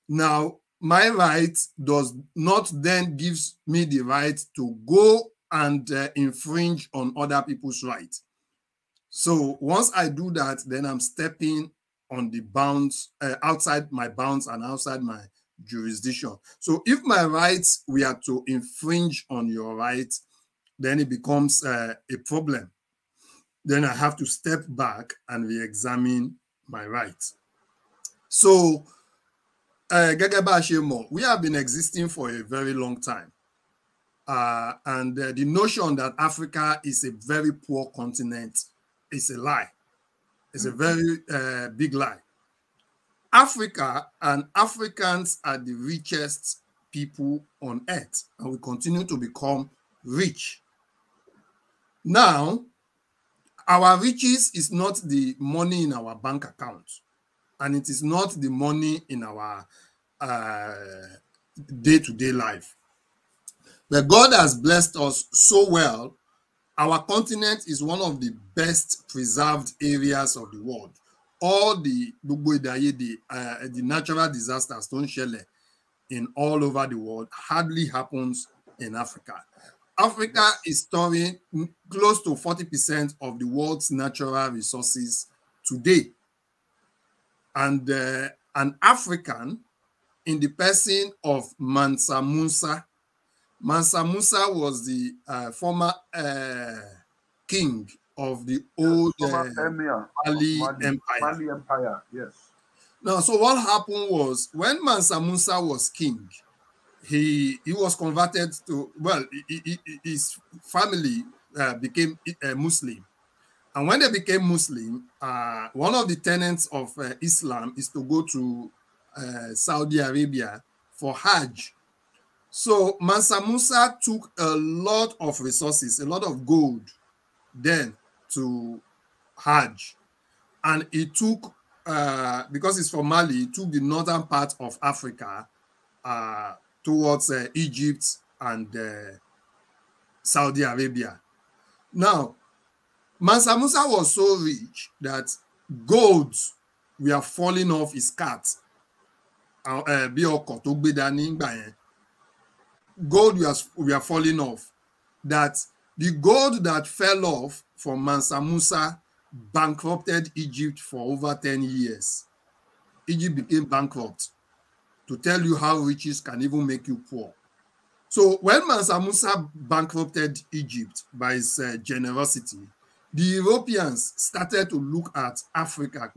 Now, my right does not then give me the right to go and infringe on other people's rights. So once I do that, then I'm stepping on the bounds, outside my bounds and outside my jurisdiction. So if my rights were to infringe on your rights, then it becomes a problem. Then I have to step back and re-examine my rights. So, we have been existing for a very long time. And the notion that Africa is a very poor continent is a lie. It's a very big lie. Africa and Africans are the richest people on earth, and we continue to become rich. Now, our riches is not the money in our bank account, and it is not the money in our day-to-day life. But God has blessed us so well. Our continent is one of the best preserved areas of the world. All the natural disasters don't shele in all over the world hardly happens in Africa. Africa is storing close to 40% of the world's natural resources today. And an African, in the person of Mansa Musa. Mansa Musa was the former king of the old Mali Empire. Mali Empire, yes. Now, so what happened was when Mansa Musa was king, he was converted to, well, his family became Muslim. And when they became Muslim, one of the tenets of Islam is to go to Saudi Arabia for Hajj. So Mansa Musa took a lot of resources, a lot of gold then to Hajj. And he took, because it's from Mali, he took the northern part of Africa towards Egypt and Saudi Arabia. Now, Mansa Musa was so rich that gold were falling off his cart. Gold were falling off. That the gold that fell off from Mansa Musa bankrupted Egypt for over 10 years. Egypt became bankrupt, to tell you how riches can even make you poor. So when Mansa Musa bankrupted Egypt by his generosity, the Europeans started to look at Africa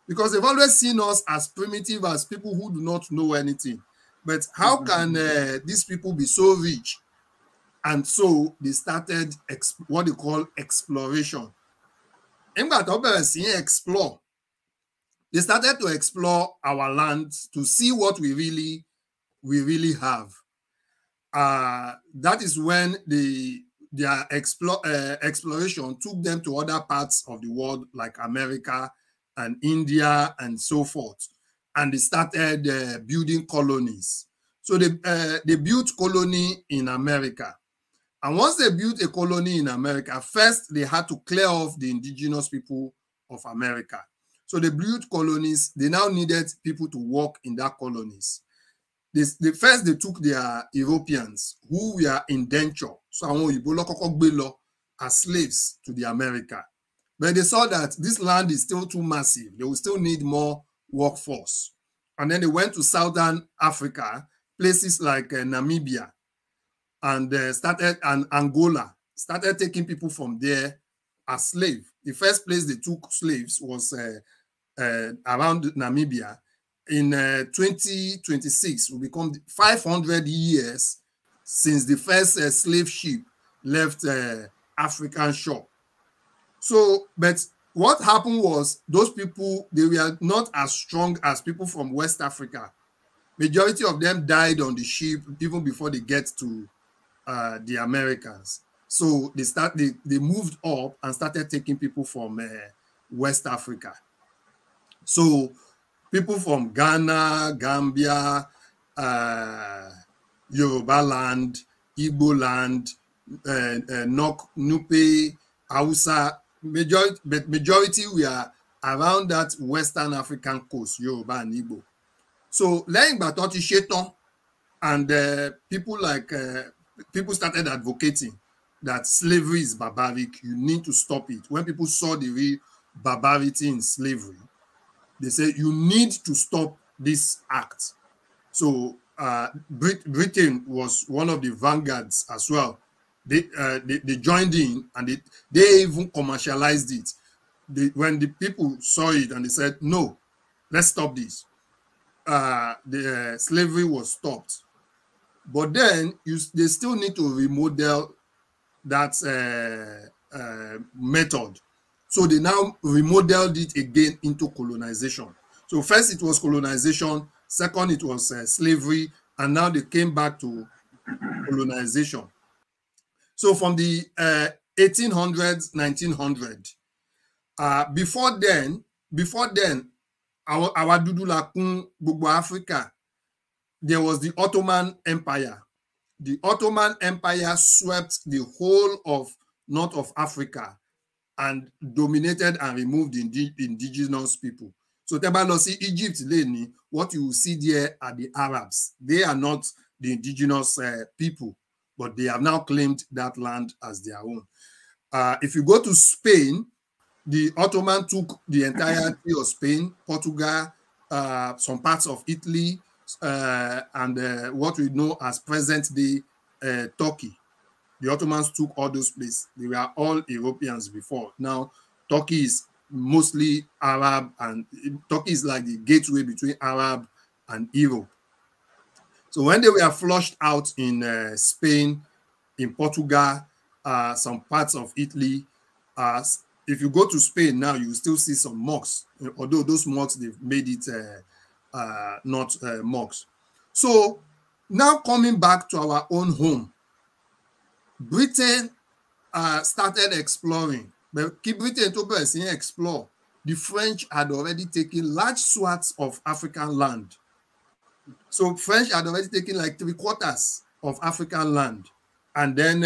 because they've always seen us as primitive, as people who do not know anything. But how can these people be so rich? And so they started what they call exploration. They started to explore our land to see what we really have. That is when their exploration took them to other parts of the world, like America and India and so forth. And they started building colonies. So they built colony in America. And once they built a colony in America, first they had to clear off the indigenous people of America. So they built colonies. They now needed people to work in that colonies. First they took their Europeans who were indenture, so as slaves to the America. But they saw that this land is still too massive. They will still need more workforce. And then they went to Southern Africa, places like Namibia, and Angola, started taking people from there as slaves. The first place they took slaves was around Namibia. In 2026, will become 500 years since the first slave ship left African shore. So, but what happened was those people, they were not as strong as people from West Africa. Majority of them died on the ship even before they get to the Americans. So they moved up and started taking people from West Africa. So people from Ghana, Gambia, Yoruba land, Igbo land, Nok, Nupe, Hausa, majority were around that Western African coast, Yoruba and Igbo. So, and people started advocating that slavery is barbaric. You need to stop it. When people saw the real barbarity in slavery, they said, you need to stop this act. So Britain was one of the vanguards as well. They joined in and they even commercialized it. When the people saw it and they said, no, let's stop this, the slavery was stopped. But then they still need to remodel that method. So they now remodeled it again into colonization. So first it was colonization, second it was slavery, and now they came back to colonization. So from the 1800s, 1900. Before then, our Dudulakun, Gbogbo Africa, there was the Ottoman Empire. The Ottoman Empire swept the whole of North of Africa and dominated and removed the indigenous people. So Tebalosi, Egypt, Leni, what you will see there are the Arabs. They are not the indigenous people, but they have now claimed that land as their own. If you go to Spain, the Ottoman took the entirety of Spain, Portugal, some parts of Italy, and what we know as present-day Turkey. The Ottomans took all those places. They were all Europeans before. Now, Turkey is mostly Arab, and Turkey is like the gateway between Arab and Europe. So when they were flushed out in Spain, in Portugal, some parts of Italy, if you go to Spain now, you still see some mosques, although those mosques, they've made it not mosques. So now coming back to our own home, Britain started exploring. But keep Britain to explore. The French had already taken large swaths of African land. So French had already taken like 3/4 of African land. And then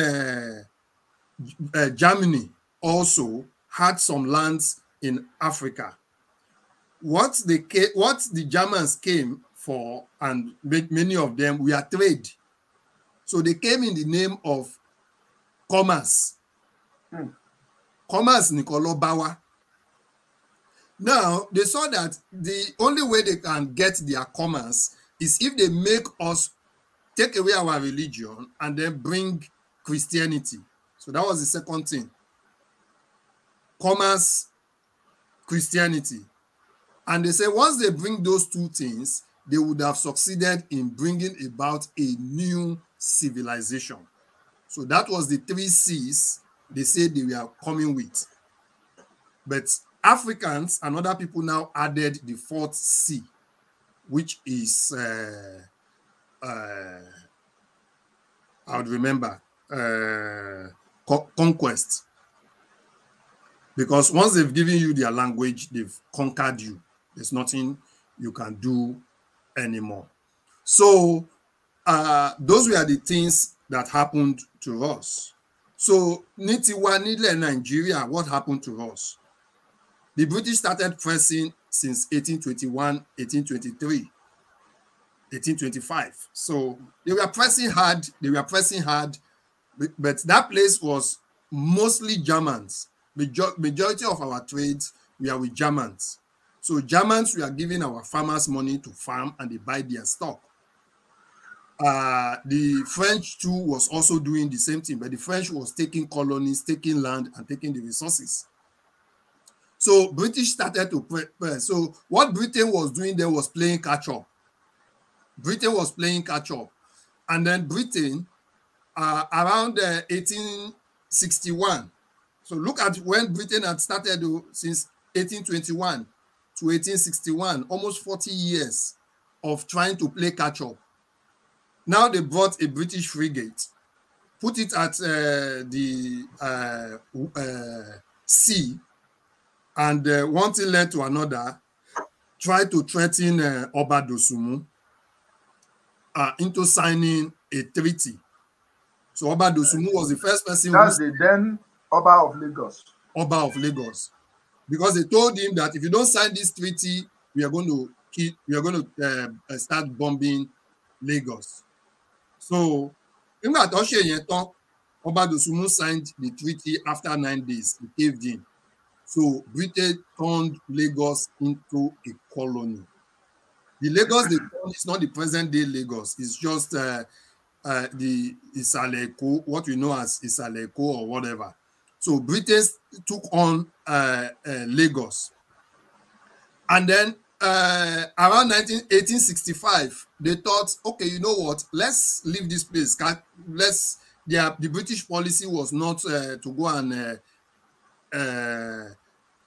Germany also had some lands in Africa. What the Germans came for, and many of them were trade. So they came in the name of commerce. Commerce Nicolo Bawa. Now, they saw that the only way they can get their commerce is if they make us take away our religion and then bring Christianity. So that was the second thing. Commerce, Christianity. And they say once they bring those two things, they would have succeeded in bringing about a new civilization. So that was the 3 C's they said they were coming with. But Africans and other people now added the 4th C, which is, I would remember, conquest. Because once they've given you their language, they've conquered you. There's nothing you can do anymore. So those were the things that happened to us. So Nitiwanile, Nigeria, what happened to us? The British started pressing since 1821, 1823, 1825. So they were pressing hard, but that place was mostly Germans. Majority of our trades were with Germans. So Germans were giving our farmers money to farm and they buy their stock. The French too was also doing the same thing, but the French was taking colonies, taking land, and taking the resources. So British started to press. So what Britain was doing there was playing catch up. Britain was playing catch up. And then Britain, around 1861, so look at when Britain had started since 1821 to 1861, almost 40 years of trying to play catch up. Now they brought a British frigate, put it at the sea, and one thing led to another, tried to threaten Oba Dosumu into signing a treaty. So Oba Dosumu was the first person. That's the then Oba of Lagos. Oba of Lagos, because they told him that if you don't sign this treaty, we are going to start bombing Lagos. So, Oba Dosumu signed the treaty after 9 days. He caved in. So, Britain turned Lagos into a colony. The Lagos they turned is not the present-day Lagos. It's just the Isaleko, what we know as Isaleko or whatever. So, Britain took on Lagos. And then around 1865, they thought, okay, you know what? Let's leave this place. The British policy was not to go and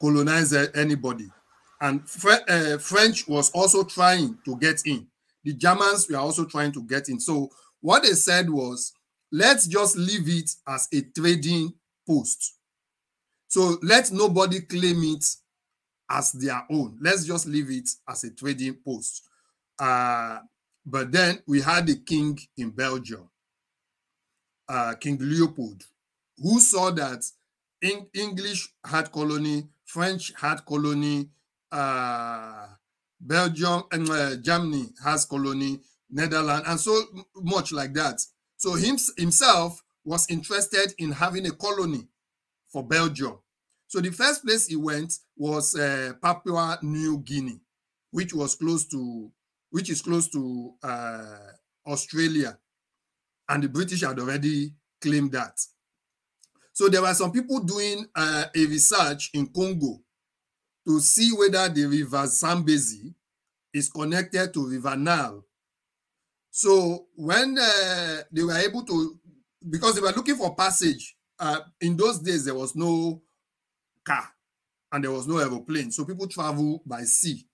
colonize anybody. And French was also trying to get in. The Germans were also trying to get in. So what they said was, let's just leave it as a trading post. So let nobody claim it as their own. Let's just leave it as a trading post. But then we had a king in Belgium, King Leopold, who saw that English had colony, French had colony, Belgium and Germany has colony, Netherlands, and so much like that. So himself was interested in having a colony for Belgium. So the first place he went was Papua New Guinea, which is close to Australia, and the British had already claimed that. So there were some people doing a research in Congo to see whether the river Zambezi is connected to River Nile. So when they were able to, because they were looking for passage, in those days there was no car and there was no aeroplane, so people travel by sea.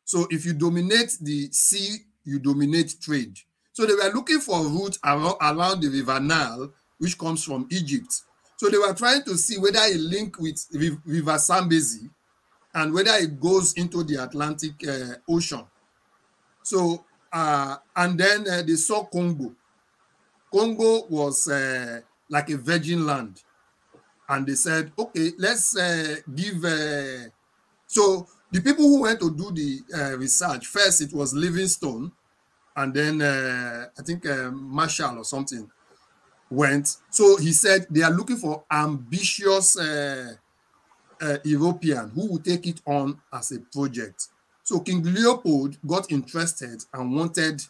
So if you dominate the sea, you dominate trade. So they were looking for a route around the River Nile, which comes from Egypt. So they were trying to see whether it linked with River Zambezi and whether it goes into the Atlantic Ocean. So, and then they saw Congo. Congo was like a virgin land. And they said, okay, let's give... so the people who went to do the research, first it was Livingstone, and then I think Marshall or something went. So he said they are looking for ambitious European who will take it on as a project. So King Leopold got interested and wanted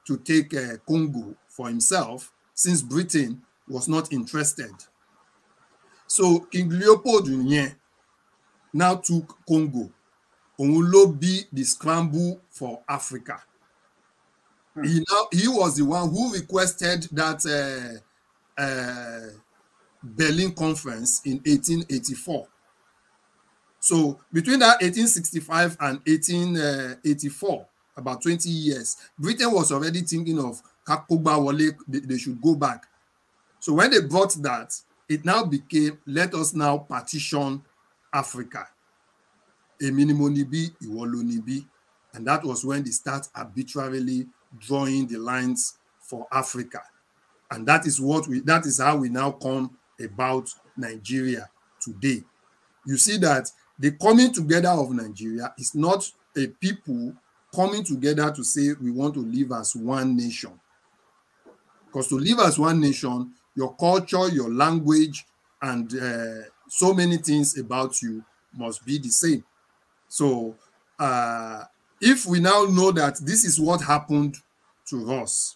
to take Congo for himself, since Britain was not interested. So King Leopold now took Congo. Òun ló bí the scramble for Africa. He was the one who requested that Berlin Conference in 1884. So between that 1865 and 1884, about 20 years, Britain was already thinking of Kakogba Wole, they should go back. So when they brought that, it now became, let us now partition Africa. Èmi ni mo níbí, ìwọ ló níbí. And that was when they start arbitrarily drawing the lines for Africa. And that is how we now come about Nigeria today. You see that the coming together of Nigeria is not a people coming together to say we want to live as one nation. Because to live as one nation, your culture, your language, and so many things about you must be the same. So if we now know that this is what happened to us,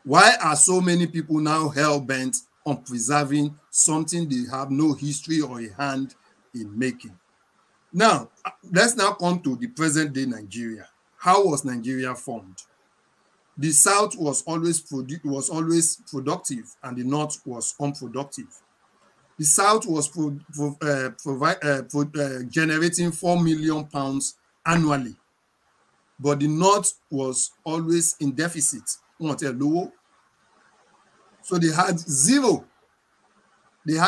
why are so many people now hell-bent on preserving something they have no history or a hand in making? Now, let's now come to the present-day Nigeria. How was Nigeria formed? The South was always productive and the North was unproductive. The South was generating £4 million annually, but the North was always in deficit. So they had zero. They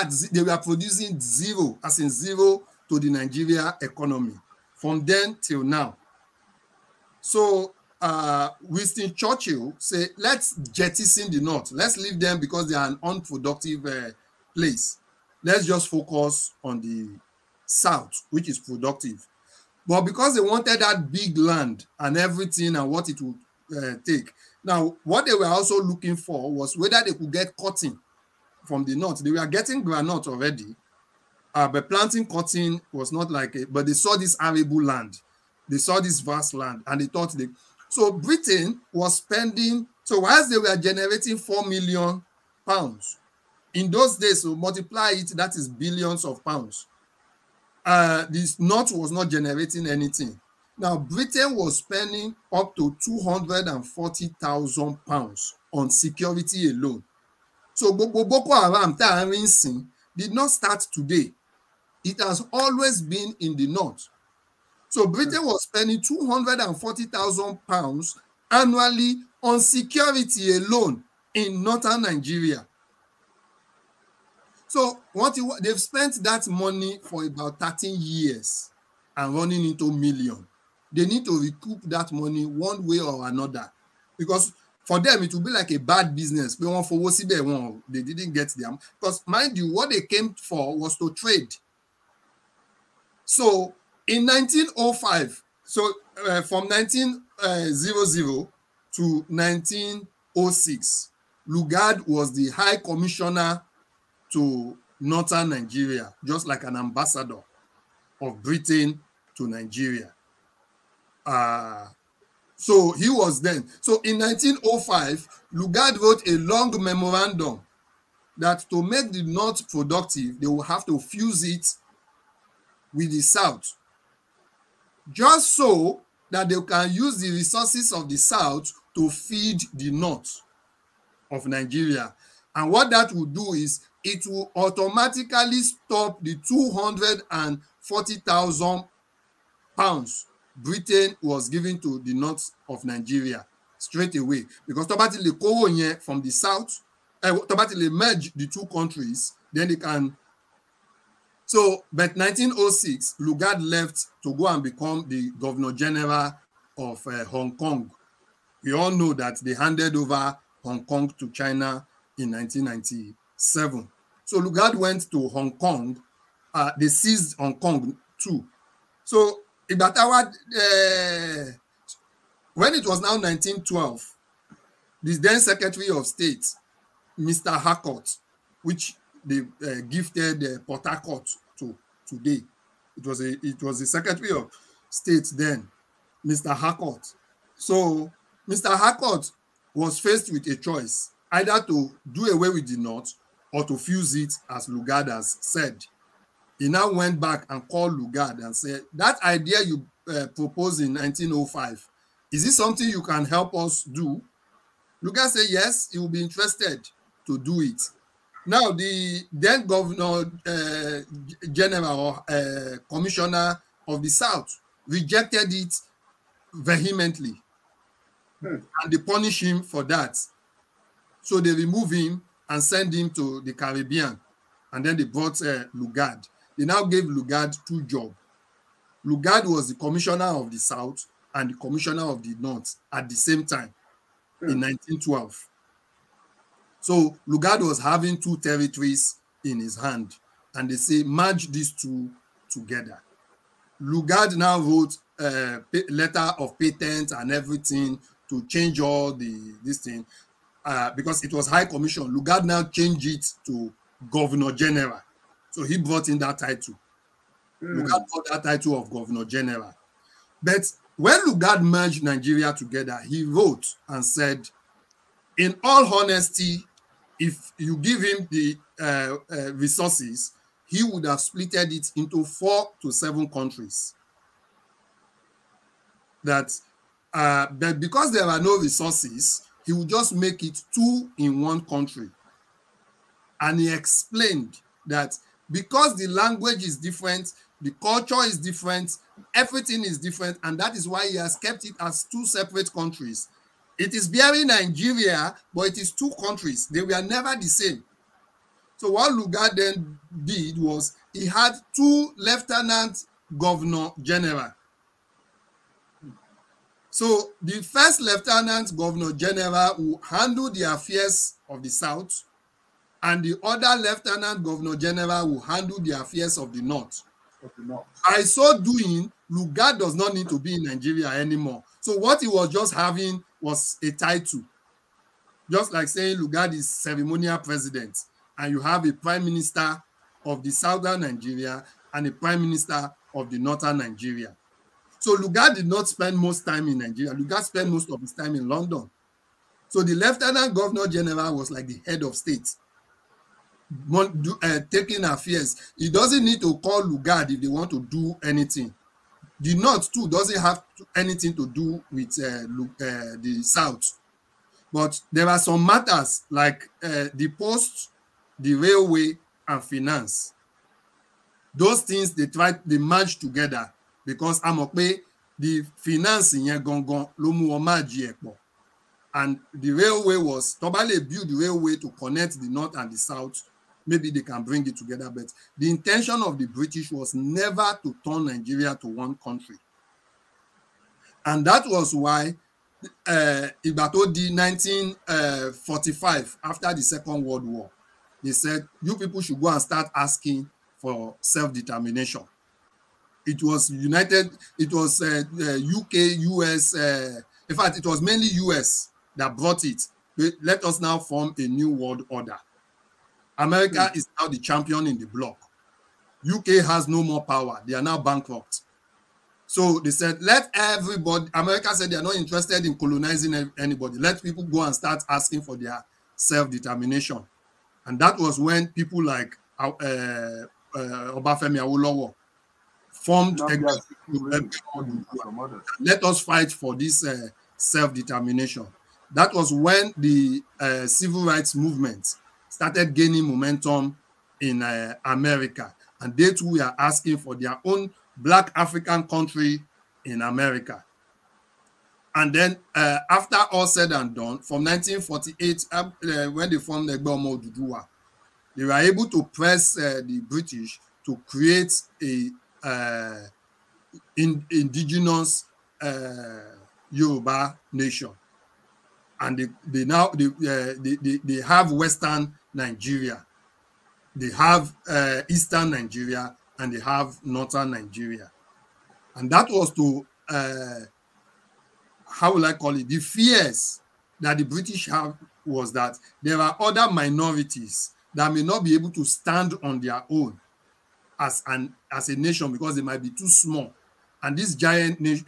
were producing zero, as in zero to the Nigeria economy from then till now. So Winston Churchill said, let's jettison the North. Let's leave them because they are an unproductive place. Let's just focus on the South, which is productive. But because they wanted that big land and everything and what it would take. Now, what they were also looking for was whether they could get cotton from the North. They were getting granite already, but planting cotton was not like it. But they saw this arable land. They saw this vast land and they thought so Britain was spending, so whilst they were generating £4 million, in those days, so multiply it, that is billions of pounds. This North was not generating anything. Now, Britain was spending up to £240,000 on security alone. So Boko Haram did not start today. It has always been in the North. So Britain was spending £240,000 annually on security alone in northern Nigeria. So they've spent that money for about 13 years and running into million. They need to recoup that money one way or another, because for them it will be like a bad business. They didn't get them, because mind you, what they came for was to trade. So in 1905, from 1900 to 1906, Lugard was the High Commissioner to Northern Nigeria, just like an ambassador of Britain to Nigeria. So he was then. So in 1905, Lugard wrote a long memorandum that to make the North productive, they will have to fuse it with the South, just so that they can use the resources of the South to feed the North of Nigeria. And what that will do is it will automatically stop the 240,000 pounds Britain was giving to the north of Nigeria straight away, because Tobatile Kowo from the south, Tobatile merge the two countries, then they can. So, but 1906, Lugard left to go and become the Governor General of Hong Kong. We all know that they handed over Hong Kong to China in 1997. So Lugard went to Hong Kong. They seized Hong Kong too. So Ibatawa, when it was now 1912, the then Secretary of State, Mr. Harcourt, which they gifted Port Harcourt to today. It was the Secretary of State then, Mr. Harcourt. So Mr. Harcourt was faced with a choice, either to do away with the North or to fuse it, as Lugard has said. He now went back and called Lugard and said, that idea you proposed in 1905, is it something you can help us do? Lugard said, yes, he will be interested to do it. Now, the then Governor General or Commissioner of the South rejected it vehemently. And they punish him for that. So they remove him and send him to the Caribbean. And then they brought Lugard. They now gave Lugard two jobs. Lugard was the Commissioner of the South and the Commissioner of the North at the same time in 1912. So Lugard was having two territories in his hand. And they say, merge these two together. Lugard now wrote a letter of patent and everything to change all this thing, because it was High Commission. Lugard now changed it to Governor General. So he brought in that title. Lugard brought that title of Governor General. But when Lugard merged Nigeria together, he wrote and said, in all honesty, if you give him the resources, he would have splitted it into 4 to 7 countries. But because there are no resources, he would just make it 2 in 1 country. And he explained that because the language is different, the culture is different, everything is different, and that is why he has kept it as 2 separate countries. It is bearing Nigeria, but it is 2 countries. They were never the same. So what Lugard then did was he had 2 Lieutenant Governor General. So the first Lieutenant Governor General will handle the affairs of the South, and the other Lieutenant Governor General will handle the affairs of the North. By so doing, Lugard does not need to be in Nigeria anymore. So what he was just having was a title. Just like saying Lugard is ceremonial president, and you have a prime minister of the southern Nigeria and a prime minister of the northern Nigeria. So Lugard did not spend most time in Nigeria. Lugard spent most of his time in London. So the Lieutenant Governor General was like the head of state, taking affairs. He doesn't need to call Lugard if they want to do anything. The North too doesn't have anything to do with the South. But there are some matters like the post, the railway, and finance. Those things they merge together, because Amokpe, the finance in Gongon, Lomu Omaji Ekpo. And the railway was Tobale built the railway to connect the North and the South maybe they can bring it together. But the intention of the British was never to turn Nigeria to one country. And that was why ìgbà tó di 1945, after the Second World War, they said, you people should go and start asking for self-determination. It was UK, US, in fact, it was mainly US that brought it. Let us now form a new world order. America is now the champion in the bloc. UK has no more power. They are now bankrupt. So they said, let everybody, America said they are not interested in colonizing anybody. Let people go and start asking for their self-determination. And that was when people like Obafemi Awolowo formed let us fight for this self-determination. That was when the civil rights movement started gaining momentum in America. And they too were asking for their own Black African country in America. And then after all said and done, from 1948, when they formed the Egbe Oduduwa, they were able to press the British to create a indigenous Yoruba nation. And they have Western Nigeria, they have Eastern Nigeria, and they have Northern Nigeria. And that was to, how will I call it, the fears that the British have was that there are other minorities that may not be able to stand on their own as a nation because they might be too small. And this giant, if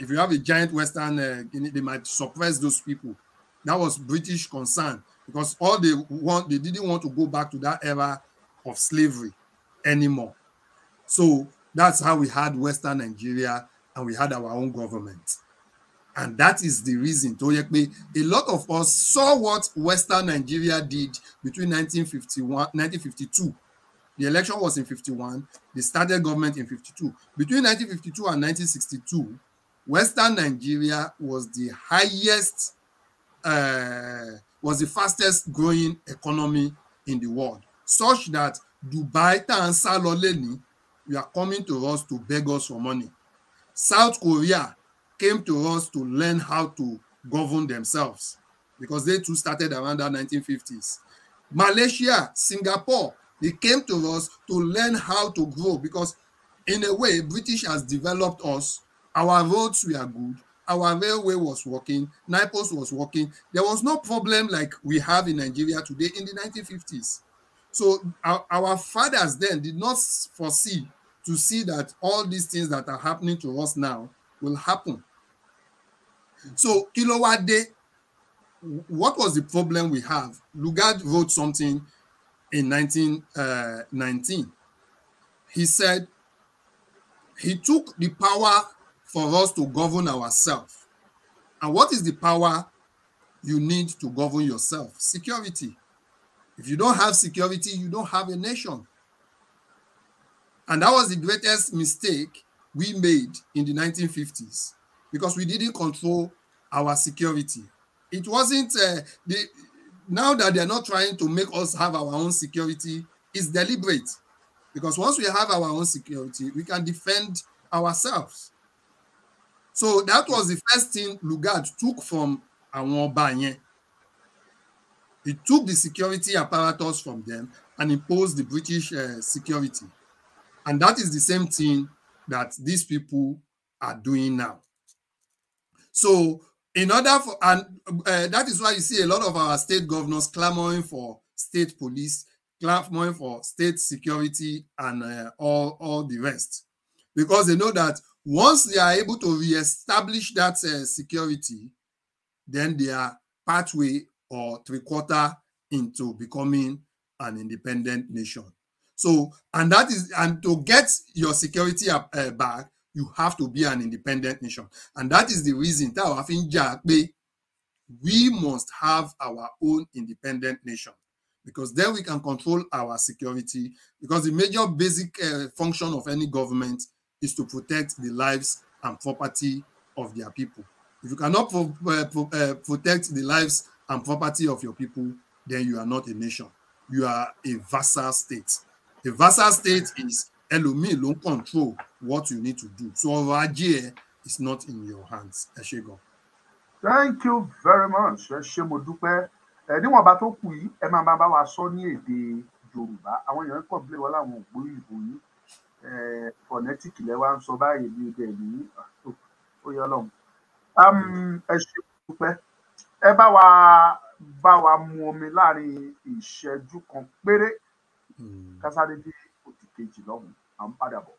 you have a giant Western, they might suppress those people. That was British concern because all they didn't want to go back to that era of slavery anymore. So that's how we had Western Nigeria and we had our own government. And that is the reason, Toyekbe, a lot of us saw what Western Nigeria did between 1952. The election was in 51. They started government in 52. Between 1952 and 1962, Western Nigeria was the highest, was the fastest growing economy in the world, such that Dubai and Saloleni were coming to us to beg us for money. South Korea came to us to learn how to govern themselves because they too started around the 1950s. Malaysia, Singapore, they came to us to learn how to grow because in a way, British has developed us. Our roads were good. Our railway was working. NIPOS was working. There was no problem like we have in Nigeria today in the 1950s. So our fathers then did not foresee to see that all these things that are happening to us now will happen. So, Kilowade, what was the problem we have? Lugard wrote something in 1919. He said he took the power for us to govern ourselves. And what is the power you need to govern yourself? Security. If you don't have security, you don't have a nation. And that was the greatest mistake we made in the 1950s because we didn't control our security. It wasn't, now that they're not trying to make us have our own security, it's deliberate. Because once we have our own security, we can defend ourselves. So that was the first thing Lugard took from àwọn ọba yẹn. He took the security apparatus from them and imposed the British security. And that is the same thing that these people are doing now. So in order for, and that is why you see a lot of our state governors clamoring for state police, clamoring for state security and all the rest. Because they know that once they are able to reestablish that security, then they are pathway or three-quarter into becoming an independent nation. So, and that is, and to get your security back, you have to be an independent nation. And that is the reason that we must have our own independent nation. Because then we can control our security. Because the major basic function of any government is to protect the lives and property of their people. If you cannot protect the lives and property of your people, then you are not a nation. you are a vassal state. A vassal state is ẹlòmíì ló ń control what you need to do. So ọrọ̀ ajé ẹ is not in your hands. Ẹ ṣé gan. Thank you very much. Ẹ ṣé mo dúpẹ́. Níwọ̀nba tó kù yìí, ẹ máa bá wa sọ ní èdè Yorùbá. Àwọn èèyàn ń complain wọ́n láwọn ògbó ìbò yìí. Phonetic lẹ wá ń sọ báyìí ní ibẹ̀ ní ó yọ lọ́hùn. Ẹ ṣé mo dúpẹ́. Ẹ bá wa mu omi láàrin ìṣẹ́jú kan péré. Kásáré dé òdì kejì lọ́hùn. À ń padà bọ̀.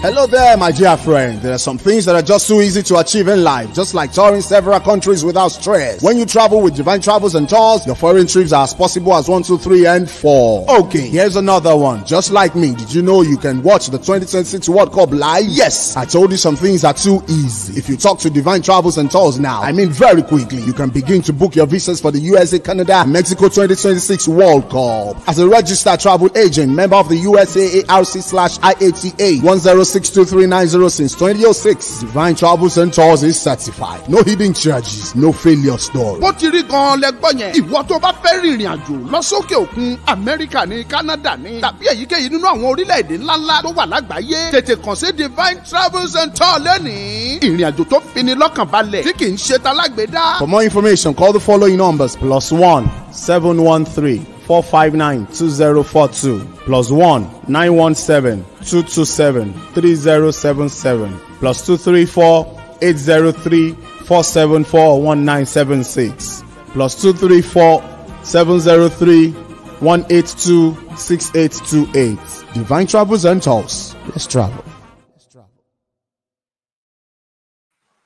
Hello there, my dear friend. There are some things that are just too easy to achieve in life, just like touring several countries without stress. When you travel with Divine Travels and Tours, your foreign trips are as possible as 1, 2, 3, and 4. Okay, here's another one. Just like me, did you know you can watch the 2026 World Cup live? Yes, I told you some things are too easy. If you talk to Divine Travels and Tours now, I mean very quickly, you can begin to book your visas for the USA, Canada, and Mexico 2026 World Cup. As a registered travel agent, member of the USAARC/IATA 1062390 since 2006, Divine Travels and Tours is certified. No hidden charges, no failure story. Bó ti rí gan-an lẹ́gbọ́n yẹn, ìwọ tó bá fẹ́ rìnrìn àjò lọ sókè òkun, Amẹ́ríkà ní Canada ní, tàbí èyíkéyìí nínú àwọn orílẹ̀-èdè ńláńlá tó wà lágbàáyé, tètè kàn sí Divine Travels and Tours lónìí. Ìrìn àjò tó fini lọ́kàn balẹ̀ tí kì í ṣe talágbèdá. For more information, call the following numbers: +1 713 459 2042, +1 917 227 3077, +234 803 474 1976, +234 703 182 6828. Divine Travels and Tours. Let's travel.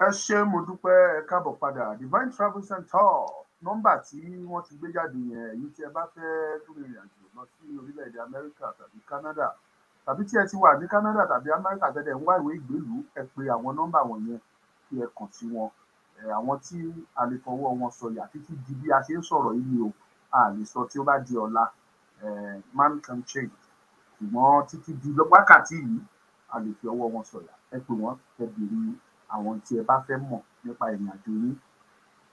Ẹ ṣé mo dúpẹ́. Ẹ káàbọ̀ padà. Divine Travels and Tours. Nọ́mbà tí wọ́n ti gbé jáde yẹn, èyí tí ẹ bá fẹ́ rìnrìn àjò lọ sí orílẹ̀-èdè Amẹ́ríkà tàbí Canada, tàbí tí ẹ ti wà ní Canada tàbí Amẹ́ríkà tẹ́lẹ̀ ń wá ìwé ìgbélùú, ẹ pe àwọn nọ́mbà wọ̀nyẹn kí ẹ kàn sí wọn. Àwọn tí a lè fọwọ́ wọn sọ̀yà títí di bí a ṣe ń sọ̀rọ̀ yìí o, a lè sọ tí ó bá di ọ̀la, man can change. Ṣùgbọ́n títí di wákàtí yìí, a lè fi ọwọ́ wọn sọ̀yà. Ẹ pè wọ́n, ẹ béèrè àwọn tí ẹ bá fẹ́ mọ̀ nípa ìrìn àjò yín.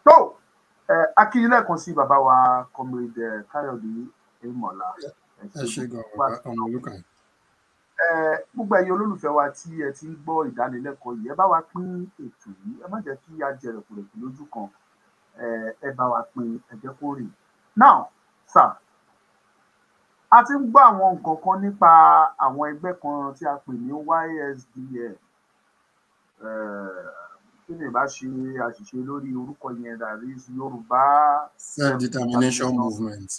Tó akínyìnlẹ̀ kan sí bàbá wa Comrade Kayode Emola. Ẹ ṣé gan bàbá Ọmọlúkà. Gbogbo ẹ̀yin olólùfẹ́ wa tí ẹ ti ń gbọ́ ìdánilẹ́kọ̀ọ́ yìí, ẹ bá wa pín ètò yìí. Ẹ má jẹ́ kí a jẹ rẹ̀kùrẹ̀kù lójú kan. Ẹ bá wa pín, ẹ jẹ́ kó rìn. Now, sir, a ti ń gbọ́ àwọn nǹkan kan nípa àwọn ẹgbẹ́ kan tí a pè ní YSDM. Kí ni ìbá ṣe àṣìṣe lórí orúkọ yẹn, that is Yorùbá Self-Determination Movement.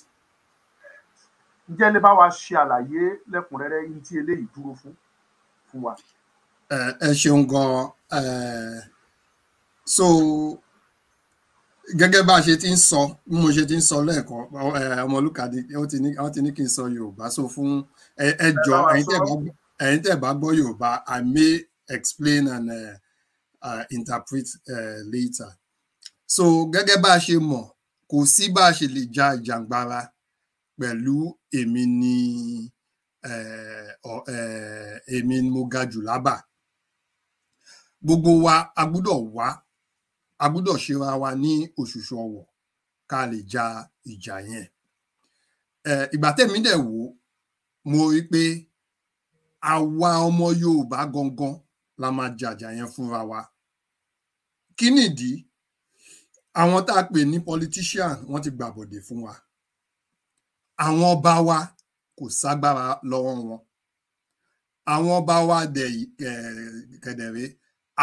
Ǹjẹ́ lè bá wa ṣe àlàyé lẹ́kùnrẹ́rẹ́ yìí tí eléyìí dúró fún wa? Ẹ ṣeun gan. So gẹ́gẹ́ bá a ṣe ti ń sọ, bí mo ṣe ti ń sọ lẹ́ẹ̀kan, Ọmọlúkà wọ́n ti ní kí n sọ Yorùbá. So fún ẹ jọ̀ọ́, ẹ̀yin tẹ́ bá gbọ́ Yorùbá, I may explain and interpret later. So gẹ́gẹ́ bá a ṣe mọ̀, kò sí bá a ṣe lè ja ìjàngbara pẹ̀lú èmi ni mo ga jù lábà. Gbogbo wa a gbúdọ̀ ṣera wa ní òṣùṣù ọwọ̀ ká lè ja ìjà yẹn. Ìgbà tẹ́mi dẹ̀ wò, mo rí pé àwa ọmọ Yorùbá gangan la máa jàjà yẹn fúnra wa. Kí nìdí? Àwọn tá a pè ní politician wọ́n ti gbàbọ̀dè fún wa. Àwọn ọba wa kò ságbára lọ́wọ́ wọn. Àwọn ọba wa kẹ̀dẹ̀rẹ́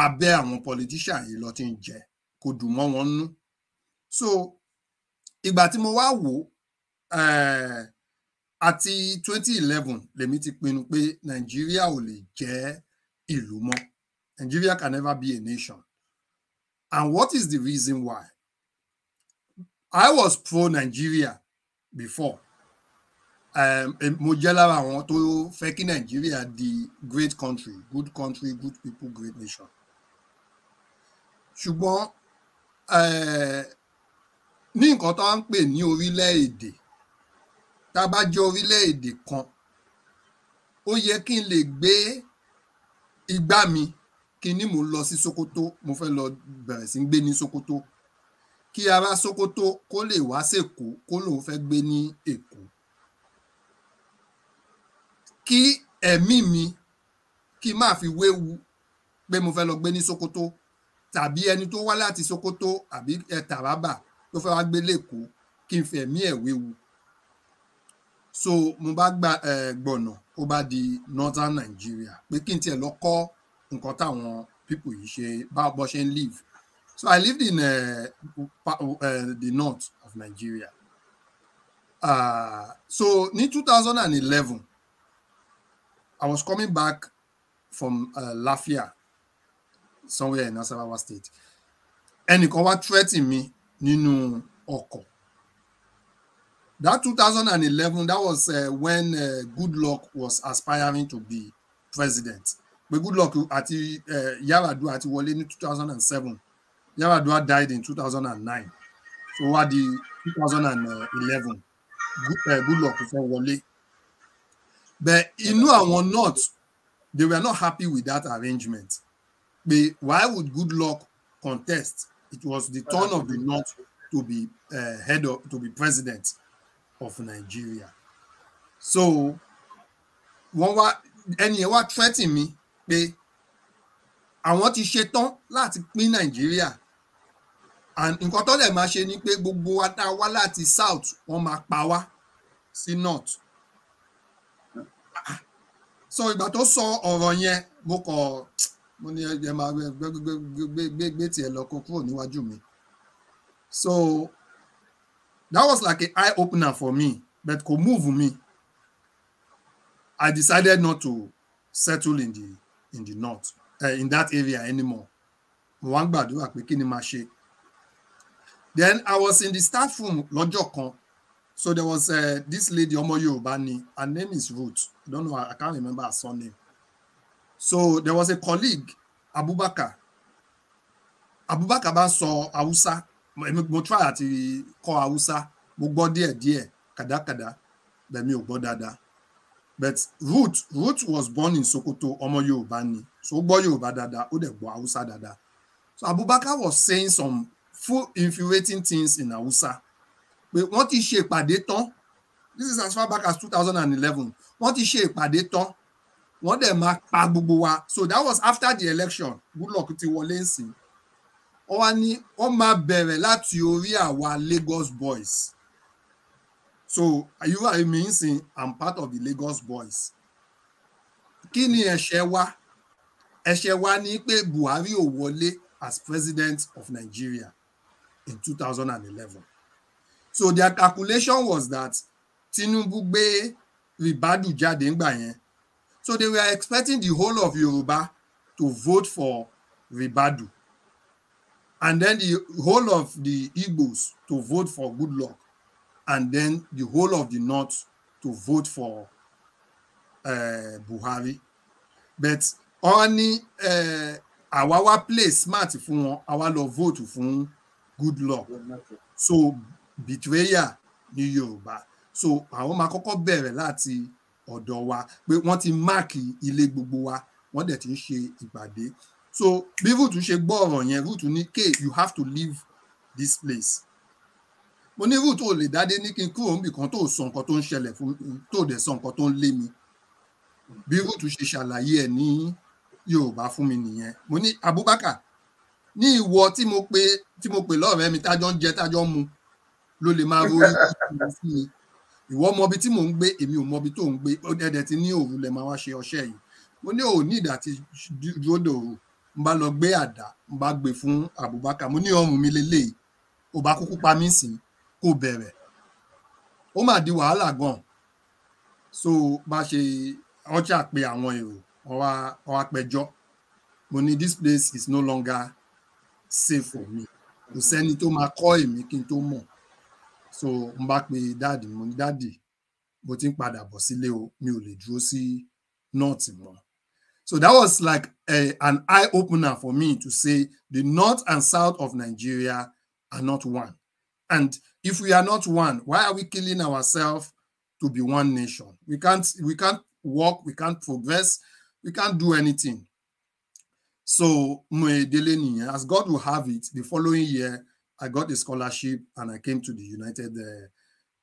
abẹ́ àwọn politician yìí ló ti ń jẹ, kò dùn mọ́ wọn nú. So ìgbà tí mo wá wò, àti 2011 lèmi ti pinnu pé Nàìjíríà ò lè jẹ́ ìlú mọ́. Nigeria can never be a nation. And what is the reason why? I was pro-Nigeria before. Mo jẹ́ lára àwọn tó fẹ́ kí Nigeria di great country, good people, great nation. Ṣùgbọ́n ní nǹkan tó ń pè ní orílẹ̀-èdè, tá a bá jẹ́ orílẹ̀-èdè kan, ó yẹ kí n lè gbé igbá mi kí ni mo lọ sí Sokoto, mo fẹ́ lọ bẹ̀rẹ̀ sí gbé ní Sokoto. kí ará Sókótó kó lè wá sèkó kó lòun fẹ́ gbé ní Èkó, kí ẹ̀mí mi kí má fi wéwu pé mo fẹ́ lọ gbé ní Sókótó, tàbí ẹni tó wá láti Sókótó àbí Tàrábà tó fẹ́ wá gbé lÉkòó kí n fi ẹ̀mí ẹ̀ wéwu. So mo bá gbọ̀nà ó bá di Northern Nigeria pé kí n tiẹ̀ lọ kọ́ nǹkan táwọn people yìí ṣe bó ṣe ń live. So I lived in the north of Nigeria. So ní 2011 I was coming back from Lafia, somewhere in Nasarawa State. Ẹnìkan wá threaten mi nínú ọkọ̀. That 2011, that was when Goodluck was aspiring to be president. But Goodluck àti Yar'Adua àti wọlé ní 2007. Yar'Adua died in 2009. So wá di 2011. Goodluck fẹ́ wọlé. But inú àwọn North, they were not happy with that arrangement. But why would Goodluck contest? It was the turn of the North to be to be president of Nigeria. So ẹni yẹn wá threaten mi pé àwọn ti ṣetán láti pín Nigeria, and nǹkan tó lè máa ṣe ni pé gbogbo wa tá wá láti south wọ́n máa pa wá sí north. So ìgbà tó sọ ọ̀rọ̀ yẹn mo ní ẹ máa gbé tiẹ̀ lọ kó kúrò níwájú mi. So that was like an eye opener for me, but kò move me. I decided not to settle in the north, in that area anymore. Mo wá ń gbàdúrà pé kí ni màá ṣe. Then I was in the staff room lọ́jọ́ kan. So there was this lady, ọmọ Yorùbá ni, her name is Ruth. I don't know, I can't remember her surname. So there was a colleague, Abubakar. Abubakar bá sọ Hausa. Mo try àti kọ́ Hausa. Mo gbọ́ díẹ̀ kàdákàdá, but mi ò gbọ́ dáadáa. But Ruth was born in Sokoto, ọmọ Yorùbá ni. So ó gbọ́ Yorùbá dáadáa, ó dẹ̀ gbọ́ Hausa dáadáa. So Abubakar was saying some full infuriating things in Hausa. Pé wọ́n ti ṣe ìpàdé tán. This is as far back as 2011. Wọ́n ti ṣe ìpàdé tán. Wọ́n dẹ̀ máa pa gbogbo wa. So that was after the election. Goodluck ti wọlé nsìn. Wọ́n wá ní wọ́n máa bẹ̀rẹ̀ láti orí àwa Lagos boys. So you are saying I'm part of the Lagos boys. Kí ni ẹ̀ṣẹ̀ wa? Ẹ̀ṣẹ̀ wa ni pé Buhari ò wọlé as president of Nigeria in 2011. So their calculation was that Tinubu gbé Ribadu jáde ńgbà yẹn. So they were expecting the whole of Yoruba to vote for Ribadu, and then the whole of the Igbos to vote for Goodluck, and then the whole of the North to vote for Buhari. But only àwa wá play smart fún wọn, àwa lọ vote fún Goodluck. So betrayal ní Yorùbá. So àwọn máa kọ́kọ́ bẹ̀rẹ̀ láti ọ̀dọ̀ wa pé wọ́n ti máàkì ilé gbogbo wa, wọ́n dẹ̀ ti ń ṣe ìpàdé. So bí Ruth ṣe gbọ́ ọ̀rọ̀ yẹn, Ruth ní you have to leave this place. Mo ní Ruth ò lè dádé ní kí n kúrò níbì kan tó sọ nǹkan tó ń ṣẹlẹ̀ fún mi, tó dẹ̀ sọ nǹkan tó ń lé mi. Bí Ruth ṣe ṣàlàyé ẹ̀ ní Yorùbá fún mi nìyẹn. Mo ní Abubakar, ní ìwọ tí mo pè lọ́rẹ̀ẹ́ mi tájọ́ ń jẹ tájọ́ ń mu ló lè máa ro ìlú fún mi. Ìwọ mọ ibi tí mò ń gbé, èmi ò mọ ibi tó ń gbé, ó dẹ̀dẹ̀ ti ní òru lẹ máa wá ṣe ọṣẹ́ yìí. Mo ní ò ní ìdá ti dúró dòru. Mo bá lọ gbé àdá, mo bá gbé fún Abubakar. Mo ní ọrùn mi lélẹ́yìí, ò bá kúkú pa mí sí kó bẹ̀rẹ̀. Ó mà di wàhálà gan. So bá ṣe ọjà pé àwọn èrò wọ́n wá pẹjọ́. Mo ní this place is no longer safe for me. Kò sẹ́ni tó máa kọ́ èmi kí n tó mọ̀. So mo bá pe dáàdì, mo ní dáàdì, mo ti ń padà bọ̀ sílé o, mi ò lè dúró sí north mọ́. So that was like an eye opener for me to say the north and south of Nigeria are not one. And if we are not one, why are we killing ourselves to be one nation? We can't work, we can't progress, we can't do anything. So as God will have it, the following year, I got a scholarship and I came to the United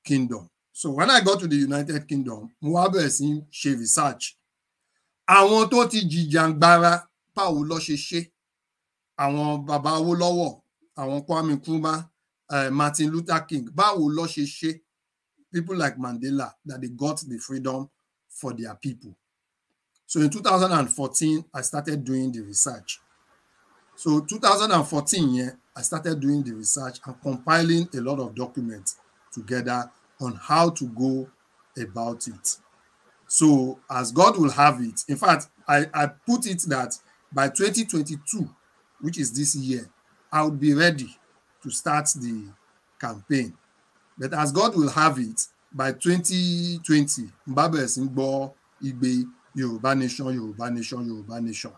Kingdom. So when I got to the United Kingdom, mo wá bẹ̀rẹ̀ sí ṣe research. Àwọn tó ti jìjàngbara báwo ló ṣe ṣe. Àwọn bàbá Awólọ́wọ̀, àwọn Kwame Nkrumah, Martin Luther King, báwo ló ṣe ṣe. People like Mandela, that they got the freedom for their people. So in 2014, I started doing the research. So 2014, yeah, I started doing the research and compiling a lot of documents together on how to go about it. So as God will have it, in fact, I put it that by 2022, which is this year, I would be ready to start the campaign. But as God will have it, by 2020, Mbabe Singbo, Igbe, Yoruba Nation, Yoruba Nation, Yoruba Nation.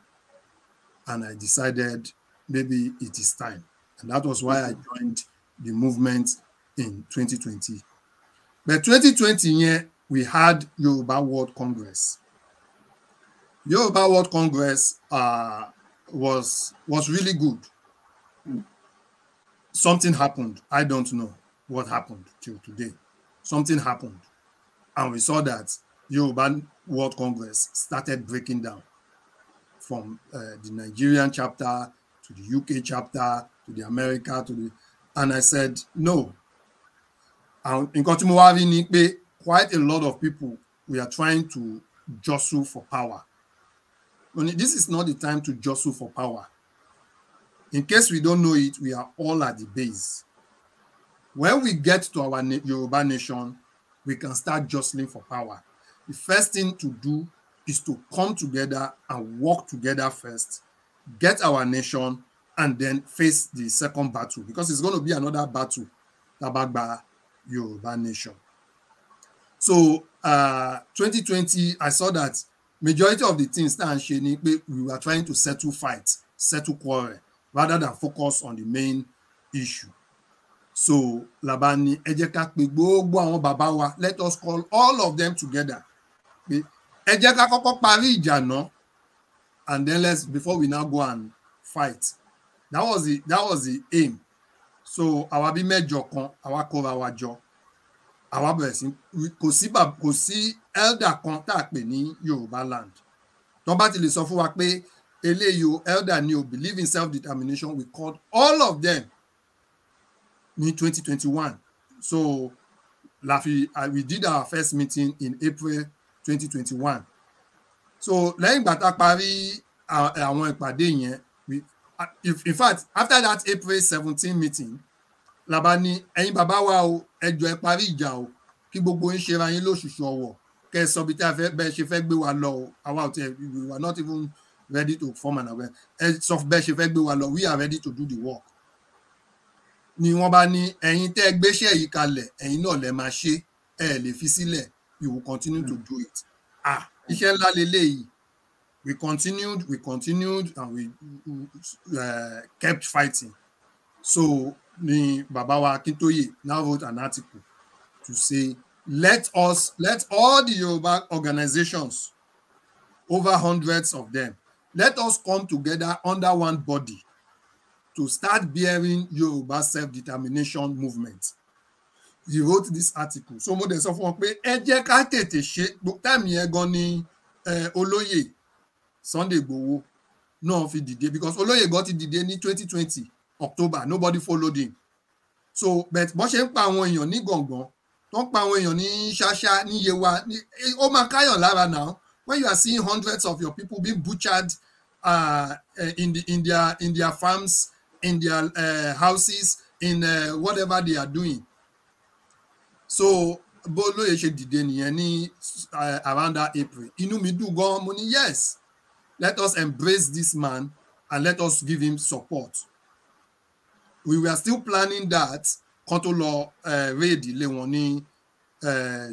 And I decided maybe it is time. And that was why I joined the movement in 2020. But 2020, yeah, we had Yoruba World Congress. Yoruba World Congress was really good. Something happened. I don't know what happened till today. Something happened. And we saw that Yoruba World Congress started breaking down from the Nigerian chapter to the UK chapter to the America to the... And I said, no. And in Kotimuwari, quite a lot of people, we are trying to jostle for power. This is not the time to jostle for power. In case we don't know it, we are all at the base. When we get to our Yoruba nation, we can start jostling for power. The first thing to do is to come together and work together first, get our nation, and then face the second battle, because it's going to be another battle, Tabagba Yoruba nation. So 2020, I saw that majority of the things we were trying to settle fights, settle quarrel, rather than focus on the main issue. So Labani, Ejeka gbogbo àwọn bàbá wa, let us call all of them together. Ejeka kọ́kọ́ parí ìjà náà, and then before we now go and fight. That was the aim. So àwa bí mẹ́jọ kan, àwa kóra wa jọ. Àwa bẹ̀rẹ̀ sí kò sí elder kan tá a pè ní Yorùbá land. Tó bá ti lè sọ fún wa pé eléyìí elder ni o believe in self-determination, we called all of them in 2021. So we did our first meeting in April 2021. So lẹ́yìn ìgbà tá a parí àwọn ìpàdé yẹn, in fact, after that April 17 meeting, Labani, ẹ̀yin bàbá wa o, ẹ jọ̀ọ́ ẹ parí ìjà o, kí gbogbo yín ṣe ra yín lóṣùṣù ọwọ̀, kẹ́ ẹ sọ bí tá bẹ́ẹ̀ ṣe fẹ́ gbé wa lọ o, àwa ò tẹ̀, we were not even ready to form an agreement. Ẹ sọ bẹ́ẹ̀ ṣe fẹ́ gbé wa lọ, we are ready to do the work. Ni wọ́n bá ní ẹ̀yin tẹ́ ẹ gbéṣẹ́ yìí kalẹ̀, ẹ̀yin náà lẹ máa ṣe, ẹ lè fi sílẹ̀, you will continue to do it. Iṣẹ́ ńlá leléyìí. We continued, and we kept fighting. So ni Baba wa Akintoye now wrote an article to say, let all the Yoruba organizations, over hundreds of them, let us come together under one body to start bearing Yoruba self-determination movement. He wrote this article. So mo de sọ fún wọn pé ẹ jẹ́ ká tètè ṣe, time yẹn gan ni Olóyè Sunday Igboho náà fi dìde, because Olóyè gan ti dìde ní 2020 October, nobody followed him. So but bó ṣe ń pa àwọn èèyàn ní Gàngán, tó ń pa àwọn èèyàn ní Ṣáṣá, ní Yewa, ó máa káyàn lára now. When you are seeing hundreds of your people being butchered in their farms, in their houses, in whatever they are doing. So Olóyè ṣe dìde nìyẹn ní around that April. Inú mi dùn gan, mo ní yes, let us embrace this man and let us give him support. We were still planning that kan tó lọ raid ilé wọn ní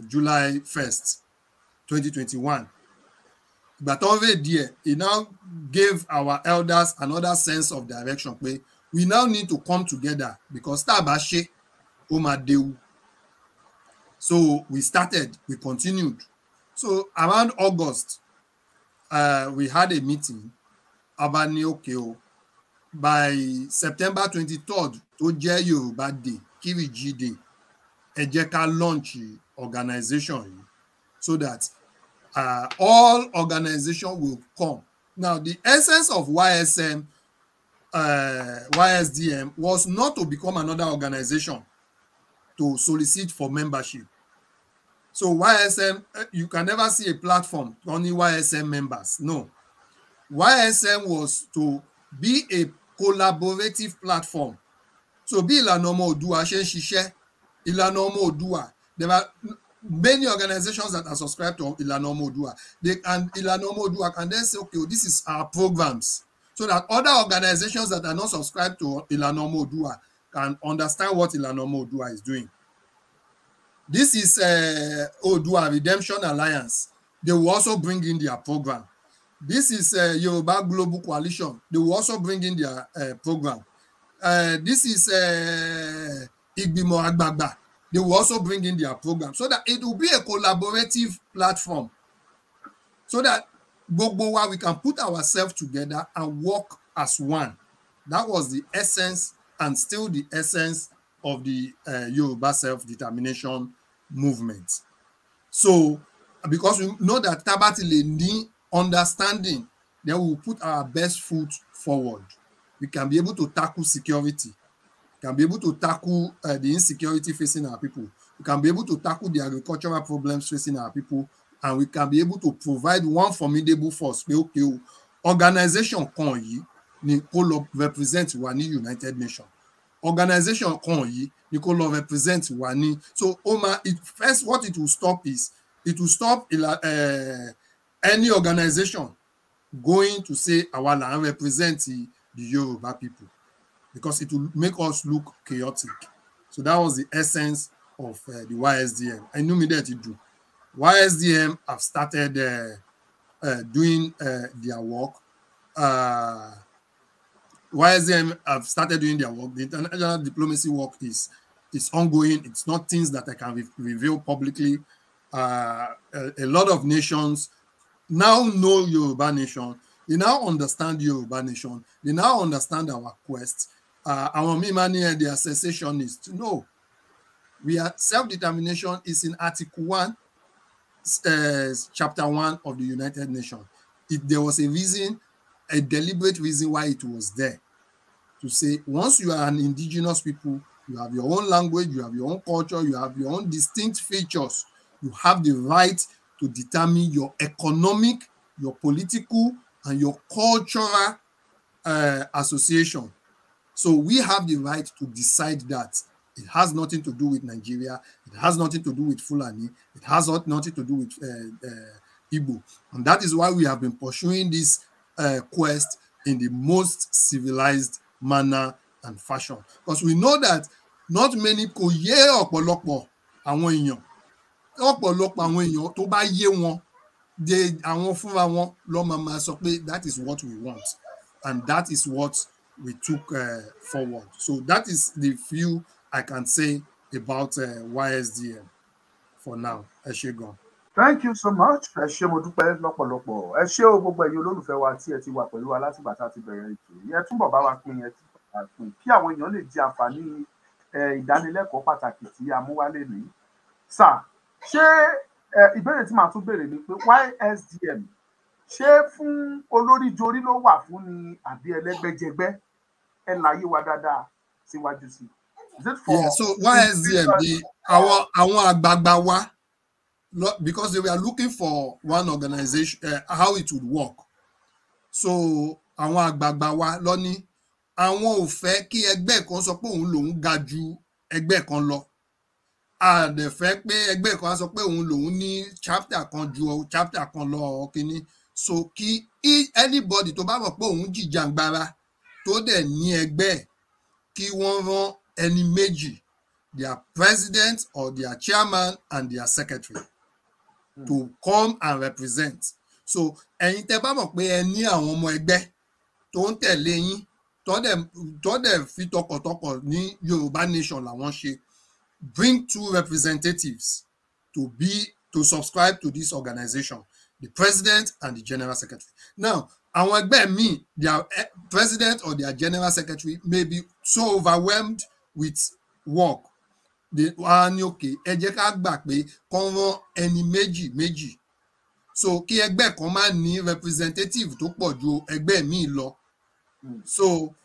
July 1st, 2021. But on raid there, it now gave our elders another sense of direction. We now need to come together because tá bá ṣe ó máa déwu. So we continued. So around August, we had a meeting. Abani, okay, by September 23rd tó jẹ́ Yorùbá Day, Kiriji Day, ẹ jẹ́ ká launch organization yìí so that all organization will come. Now, the essence of YSDM was not to become another organization to solicit for membership. So YSM, you can never see a platform only YSM members. No. YSM was to be a collaborative platform. So bí ìlànà ọmọ Oòduà ṣe ń ṣiṣẹ́, ìlànà ọmọ Oòduà, there are many organizations that are subscribed to ìlànà ọmọ Oòduà. ìlànà ọmọ Oòduà can then say, okay, this is our programs, so that other organizations that are not subscribed to ìlànà ọmọ Oòduà can understand what ìlànà ọmọ Oòduà is doing. This is Oòduà Redemption Alliance. They will also bring in their program. This is Yoruba Global Coalition. They will also bring in their program. This is Igbimo Agbagba. They will also bring in their program, so that it will be a collaborative platform, so that gbogbo wa we can put ourselves together and work as one. That was the essence and still the essence of the Yoruba self-determination movement. So, because we know that tabatile ní understanding, then we will put our best foot forward. We can be able to tackle security. We can be able to tackle the insecurity facing our people. We can be able to tackle the agricultural problems facing our people. And we can be able to provide one formidable force. Okay, organization kan yìí ni kó lọ represent wa ní United Nations. Organization kan yìí ni kó lọ represent wa ní. So, first what it will stop is, it will stop any organization going to say àwa là ń represent the Yoruba people, because it will make us look chaotic. So that was the essence of the YSDM. I knew that it do. YSDM have started doing their work. YSDM have started doing their work. The international diplomacy work is ongoing. It's not things that I can reveal publicly. A lot of nations now know Yoruba Nation. They now understand Yoruba Nation. They now understand our quest. Our Mimani, the secessionists, no. We are self-determination is in Article 1, Chapter 1 of the United Nations. There was a reason, a deliberate reason why it was there. To say, once you are an indigenous people, you have your own language, you have your own culture, you have your own distinct features. You have the right to determine your economic, your political, and your cultural association. So we have the right to decide that. It has nothing to do with Nigeria. It has nothing to do with Fulani. It has nothing to do with Igbo. And that is why we have been pursuing this quest in the most civilized manner and fashion. Because we know that not many kò yé ọ̀pọ̀lọpọ̀ àwọn èèyàn. Ọ̀pọ̀lọpọ̀ àwọn èèyàn tó bá yé wọn, àwọn fúnra wọn ló máa sọ pé that is what we want. And that is what we took forward. So that is the few I can say about YSDM for now. Ẹ ṣé gan. Thank you so much. Ẹ ṣé mo dúpẹ́ lọ́pọ̀lọpọ̀. Ẹ ṣé o gbogbo ẹ̀yin olólùfẹ́ wa tí ẹ ti wà pẹ̀lú wa láti ìgbà tá a ti bẹ̀rẹ̀ ètò. Ẹ túbọ̀ bá wa pín, ẹ túbọ̀ bá wa pín kí àwọn èèyàn lè jẹ àǹfààní ìdánilẹ́kọ̀ọ́ pàtàkì tí a mú wálé nìyí. Sà, ṣé ìbéèrè tí màá tún béèrè ni pé YSDM ṣé fún olórí jorí ló wà fún ni àbí ẹlẹ́gbẹ́jẹgbẹ́? Ẹ láyé wa dáadáa síwájú sí. Is it for? Yeah, so YSDM, àwọn àgbààgbà wa, because they were looking for one organization, how it would work. So àwọn àgbààgbà wa ló ní àwọn ò fẹ́ kí ẹgbẹ́ kan sọ pé òun lòun ga ju ẹgbẹ́ kan lọ. A dẹ̀ fẹ́ pé ẹgbẹ́ kan sọ pé òun lòun ní chapter kan ju chapter kan lọ kíní. So kí anybody tó bá mọ̀ pé òun jìjàngbara tó dẹ̀ ní ẹgbẹ́, kí wọ́n rán ẹni méjì, their president or their chairman and their secretary to come and represent. So ẹ̀yin tẹ́ bá mọ̀ pé ẹ ní àwọn ọmọ ẹgbẹ́ tó ń tẹ̀lé yín, tó dẹ̀ fi tọkàntọkàn ní Yorùbá Nation làwọn ṣe, bring 2 representatives to subscribe to this organization, the president and the general secretary. Now, àwọn ẹgbẹ́ míì, their president or their general secretary may be so overwhelmed with work. Wọ́n á ní òkè ẹ jẹ́ ká gbà pé kán rán ẹni méjì. So kí ẹgbẹ́ kan má ní representative tó pọ̀ ju ẹgbẹ́ míì lọ. So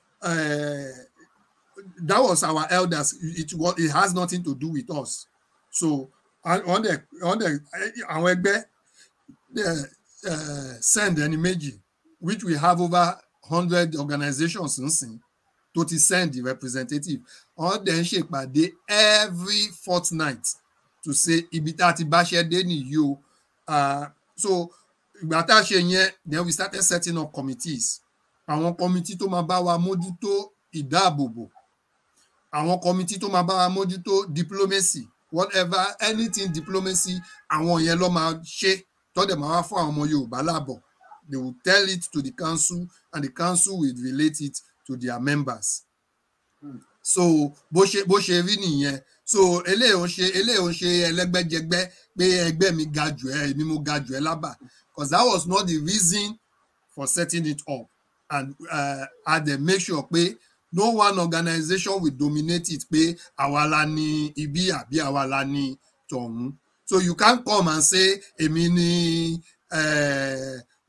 that was our elders. It has nothing to do with us. So on the àwọn ẹgbẹ́ send ẹni méjì, which we have over 100 organizations nsìn tó ti send the representative. On then ṣèpàdé every fortnight to say ibi tá a ti báṣẹ́ dé nìyí o. So ìgbà tá a ṣe yẹn, then we started setting up committees. Àwọn committee tó máa bá wa mójútó ìdáàbòbò, àwọn committee tó máa bá wa mójútó diplomacy, whatever, anything diplomacy, àwọn yẹn ló máa ṣe tó dẹ̀ máa wá fún àwọn ọmọ Yorùbá lábọ̀. They will tell it to the council and the council will relate it to their members. So bó ṣe rí nìyẹn. So eléyìí ò ń ṣe ẹlẹ́gbẹ́jẹgbẹ́ pé ẹgbẹ́ mi ga jù ẹ́, èmi mo ga jù ẹ́ lábà, because that was not the reason for setting it up. And they make sure pé no one organization will dominate it pé àwa la ní ibi àbí àwa la ní tọ̀hún. So you can't come and say èmi ni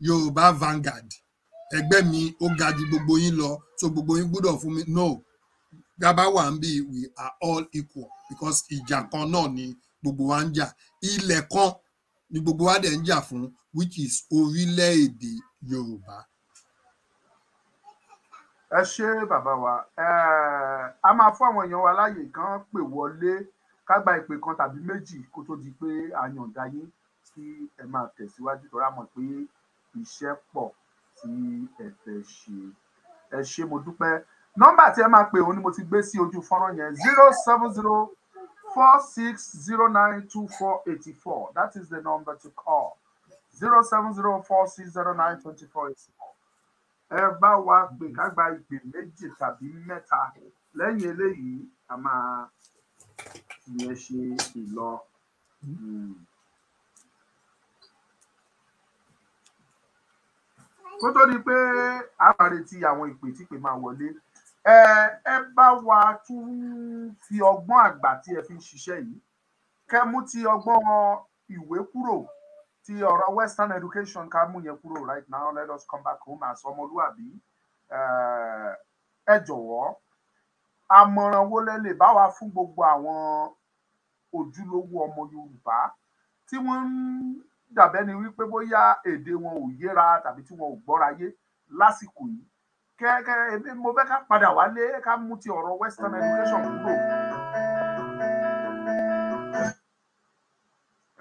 Yorùbá Vanguard, ẹgbẹ́ mi ó ga jù gbogbo yín lọ, so gbogbo yín gbọ́dọ̀ fún mi. No, dábàá wà ń bí, we are all equal, because ìjà kan náà ni gbogbo wa ń jà, ilẹ̀ kan ni gbogbo wa dẹ̀ ń jà fún, which is orílẹ̀-èdè Yorùbá. Ẹ ṣé bàbá wa, a máa fún àwọn èèyàn wa láàyè kan pè wọlé ká gba ìpè kan tàbí méjì kó tó di pé a yọ̀ǹda yín tí ẹ máa tẹ̀síwájú, tó rà mọ̀ pé iṣẹ́ pọ̀ tí ẹ fẹ́ ṣe. Ẹ ṣé mo dúpẹ́. Nọ́mbà tí ẹ máa pè òun ni mo ti gbé sí ojú fọ́nrán yẹn, 07046092484. That is the number to call. 07046092484. Ẹ bá wa pè ká gba ìpè méjì tàbí mẹ́ta. Lẹ́yìn eléyìí a máa ìyẹn ṣe ìlọ. Kó tó di pé a máa retí àwọn ìpè tí pè máa wọlé, ẹ bá wa tún fi ọgbọ́n àgbà tí ẹ fi ń ṣiṣẹ́ yìí kẹ́ mú ti ọgbọ́n ìwé kúrò, ti ọ̀rọ̀ Western education ká mú yẹn kúrò. Right now, let us come back home as ọmọlúwàbí. Ẹ jọ̀wọ́, àmọ̀ràn wo lẹ lè bá wa fún gbogbo àwọn ojúlówó ọmọ Yorùbá tí wọ́n ń dàbẹ́ ni wípé bóyá èdè wọn ò yéra tàbí tí wọn ò gbọ́ra yé lásìkò yìí? Kẹ́kẹ́ mo fẹ́ ká padà wálé ká mú ti ọ̀rọ̀ Western education kúrò.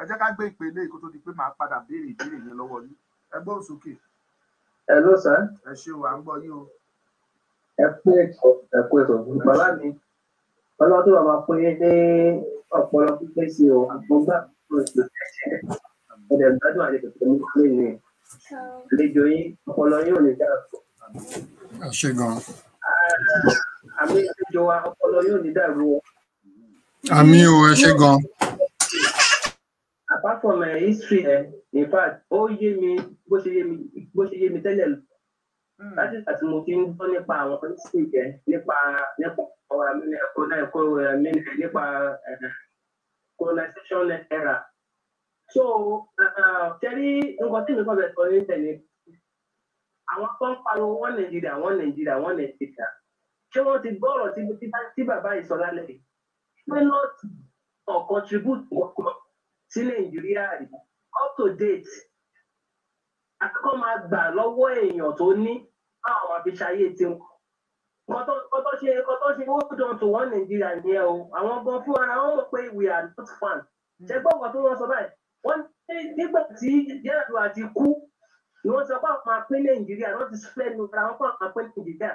Ẹ jẹ́ ká gbé ìpele kó tó di pé màá padà béèrè ìbéèrè yẹn lọ́wọ́ yín. Ẹ gbóhùn sókè. Hello sir. Ẹ ṣé o, à ń gbọ́ yín o. Ẹ kú ètò. Bàbá mi, ọlọ́run tó bàbá fún yín ní ọpọlọ pípé sí o, àgbọ̀ngbà fún ètò ẹ̀ṣẹ̀. Ẹ̀dẹ̀ gbádùn àlejò tó ní pé ní àlejò yín, ọpọlọ yín ò ní dára. Ẹ ṣé gan. Àmì àlejò wa, ọpọlọ yín ò ní dàrú o. Àmì o, ẹ ṣé gan. Apart from history, in fact, ó yé mi bó ṣe yé mi tẹ́lẹ̀. Láti ìgbà tí mo ti ń gbọ́ nípa àwọn history nípa colonization era. So, tẹ́lí nǹkan tí mi kọ́ bẹ̀ sọ ní tẹ̀lé, àwọn tó ń pariwo wọ́n Nàìjíríà. Ṣé wọ́n ti gbọ́ ọ̀rọ̀ tí bàbá yìí sọ lálẹ́ yìí? Pé not contribute sí Nàìjíríà rí up to date. Àkọ́kọ́ máa gbà lọ́wọ́ èèyàn tó ní àwọn àfiṣayé tí wọn. Kọ́tọ́ ṣe hold on to one Nàìjíríà ní ẹ o. Àwọn gan fún ara wọn mọ̀ pé we are not fan. Ṣé gbọ́ ọ̀gá tó wọ́n sọ báyìí? Wọ́n nígbà tí Jẹ́rẹ̀lú àti kú ni wọ́n sọ pé àwọn máa pín Nàìjíríà, wọ́n ti spend nípa àwọn fún àwọn pín Nàìjíríà.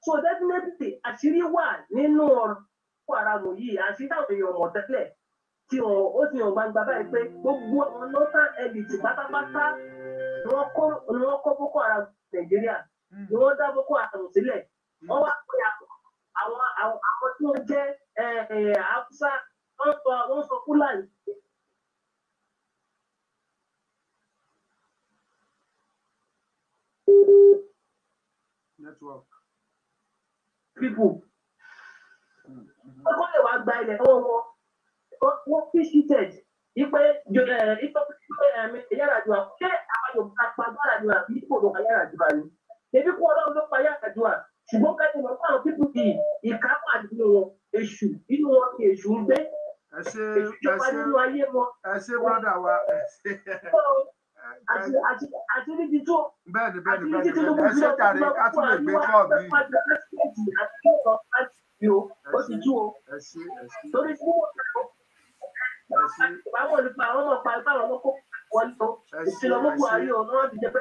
So definitely àṣírí wà nínú ọ̀rọ̀ fún ara mò yìí, àṣírí àwọn èèyàn mọ̀ tẹ́lẹ̀ tí ó ti hàn gbangba báyìí pé gbogbo àwọn northern elite pátápátá ni wọ́n kó Boko Haram Nàìjíríà, ni wọ́n dá Boko Haram sílẹ̀. Wọ́n wá pé àwọn tí wọ́n jẹ́ Hausa, wọ́n sọ Fúlàní. network. People. Wọ́n lè wá gba ilẹ̀ lọ́wọ́ wọn. Wọ́n fi ṣíṣẹ̀ ipe Yar'Adua ṣé àwọn Yorùbá pa Yar'Adua bí kò ló pa Yar'Adua ni. Ebi kú Ọlọ́run ló pa Yar'Adua. Ṣùgbọ́n kẹ́kẹ́ lọ fún àwọn pípù yìí ìkápá àdúgbò wọn èṣù inú wọn ni èṣù ń gbé. Èṣù jọba nínú ayé wọn. Ẹ ṣé brọ́dà wa. Àti níbi tó. Bẹ́ẹ̀ni. Ẹ ṣé jàre ká tún lè gbé kọ́ mi. Ó ti tú o. Ẹ ṣé. Torí tí wọ́n báwo ni pa àwọn ọmọ pa báwọn ọmọ kó wọ́n lọ. Ìṣèlú ọmọ Buhari ọ̀nà wọn ti jẹ pé.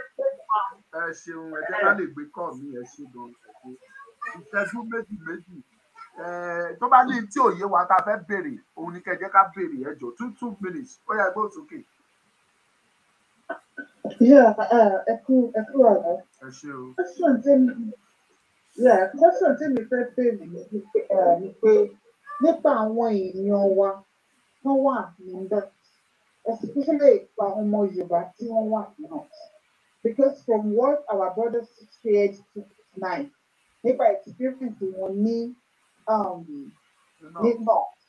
Ẹ ṣeun ẹ jẹ́ ká lè gbé kọ́ mi ẹ ṣé gan. Ìṣẹ́jú méjì. Tó bá ní tí òye wa ta fẹ́ béèrè òun ni kẹ́ jẹ́ ká béèrè ẹ jọ̀ọ́ 2 minutes ó yá gbé òsókè. Ẹ kú ọ̀rọ̀. Ẹ ṣé o. Question tí mi fẹ́ béèrè ni pé nípa àwọn èèyàn wa wọ́n wà níbẹ̀ especially ìpa ọmọ Yorùbá tí wọ́n wà náà because from what our brothers shared tonight nípa experience wọn ní north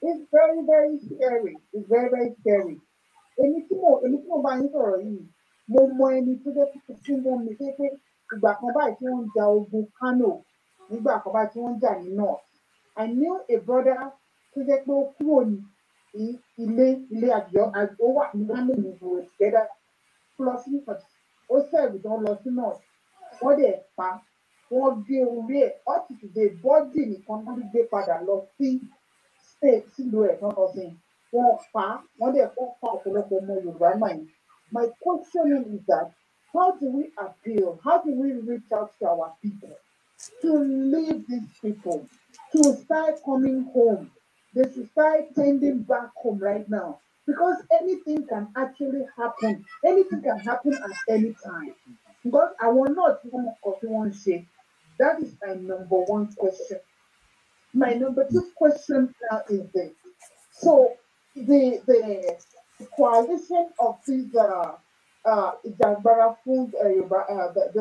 it's very very scary èmi tí mo bá yín sọ̀rọ̀ yìí mo mọ ẹni tó jẹ́ tí mo mi pé ìgbà kan báyìí tí wọ́n ń ja ogun Kano nígbà kan báyìí tí wọ́n ń jà ní north I knew a brother tó jẹ́ pé ó kúrò ní ilé àjọ wà ní Kano ní ìwé together plus north ó sẹ́ẹ̀rì tó ń lọ sí north wọ́n dẹ̀ pa wọ́n gé orí ẹ̀ up to today bọ́dì nìkan wọ́n gbé padà lọ sí state sílùú ẹ̀ tán lọ sí wọ́n pa wọ́n dẹ̀ kọ́ pa ọ̀pọ̀lọpọ̀ ọmọ Yorùbá náà. My question is that how do we appeal? How do we reach out to our people to leave these people, to start coming home? They should start tending back home right now because anything can actually happen. Anything can happen at any time. Because I will not want shit. That is my number one question. My number two question now is this. So the coalition of these the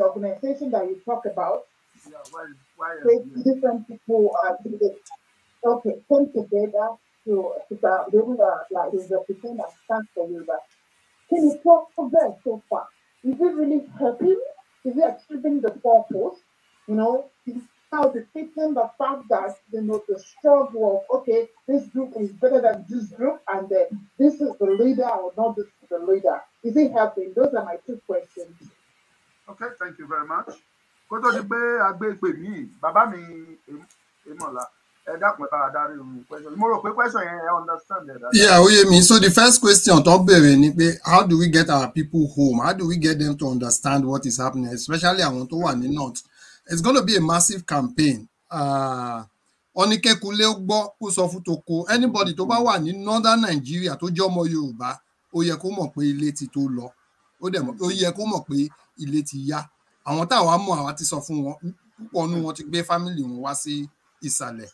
organization that you talk about, different people come together to represent and stand for Yoruba. Can you talk about so far? Is it really helping? Is it achieving the purpose? How depicting the fact that the struggle of this group is better than this group and this is the leader or not this is the leader. Is it helping? Those are my 2 questions. Okay, thank you very much. Kó tó di pé agbé ìpè mí bàbá mi Emola ẹ dákun bá darí question. Mo rò pé question yẹn I understand that. Yeah, ó yé mi. So the first question tó bẹ̀rẹ̀ ni pé how do we get our people home? How do we get them to understand what is happening, especially àwọn tó wà ní north? It's going to be a massive campaign. Oníkẹ́kulé gbọ́ kó sọ fún toko. Anybody tó bá wà ní northern Nigeria tó jẹ́ ọmọ Yorùbá ó yẹ kó mọ̀ pé ilé ti tó lọ. Ó yẹ kó mọ̀ pé ilé ti yá. Àwọn táwa mọ̀ àwa ti sọ fún wọn púpọ̀ nínú wọn ti gbé family wọn wá sí ìsàlẹ̀.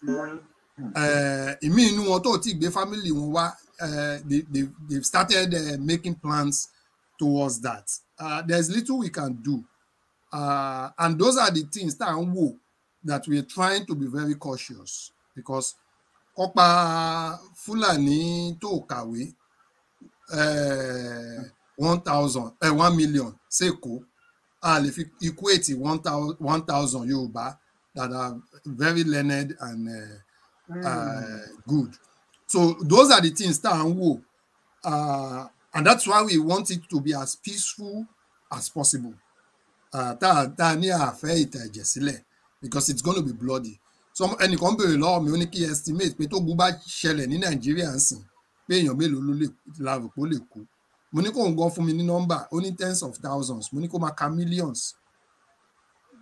Ìmí inú wọn tó ti gbé family wọn wá they've started making plans towards that. There's little we can do. And those are the things that we're trying to be very cautious because Ọ̀pá Fúlàní tó kàwé 1 million Seko lè fi equate 1,000 Yorùbá that are very learned and good. So those are the things and that's why we want it to be as peaceful as possible. Because it's going to be bloody. So ẹnìkan béèrè lọ́wọ́ mi ó ní kí estimate pé tó gún bá ṣẹlẹ̀ ní Nàìjíríà ń sìn pé èèyàn mélòó ló lè láàrò pé ó lè kú. Mo ní kó ń gan fún mi ní nọ́mbà ó ní tens of thousands. Mo ní kó máa ka millions.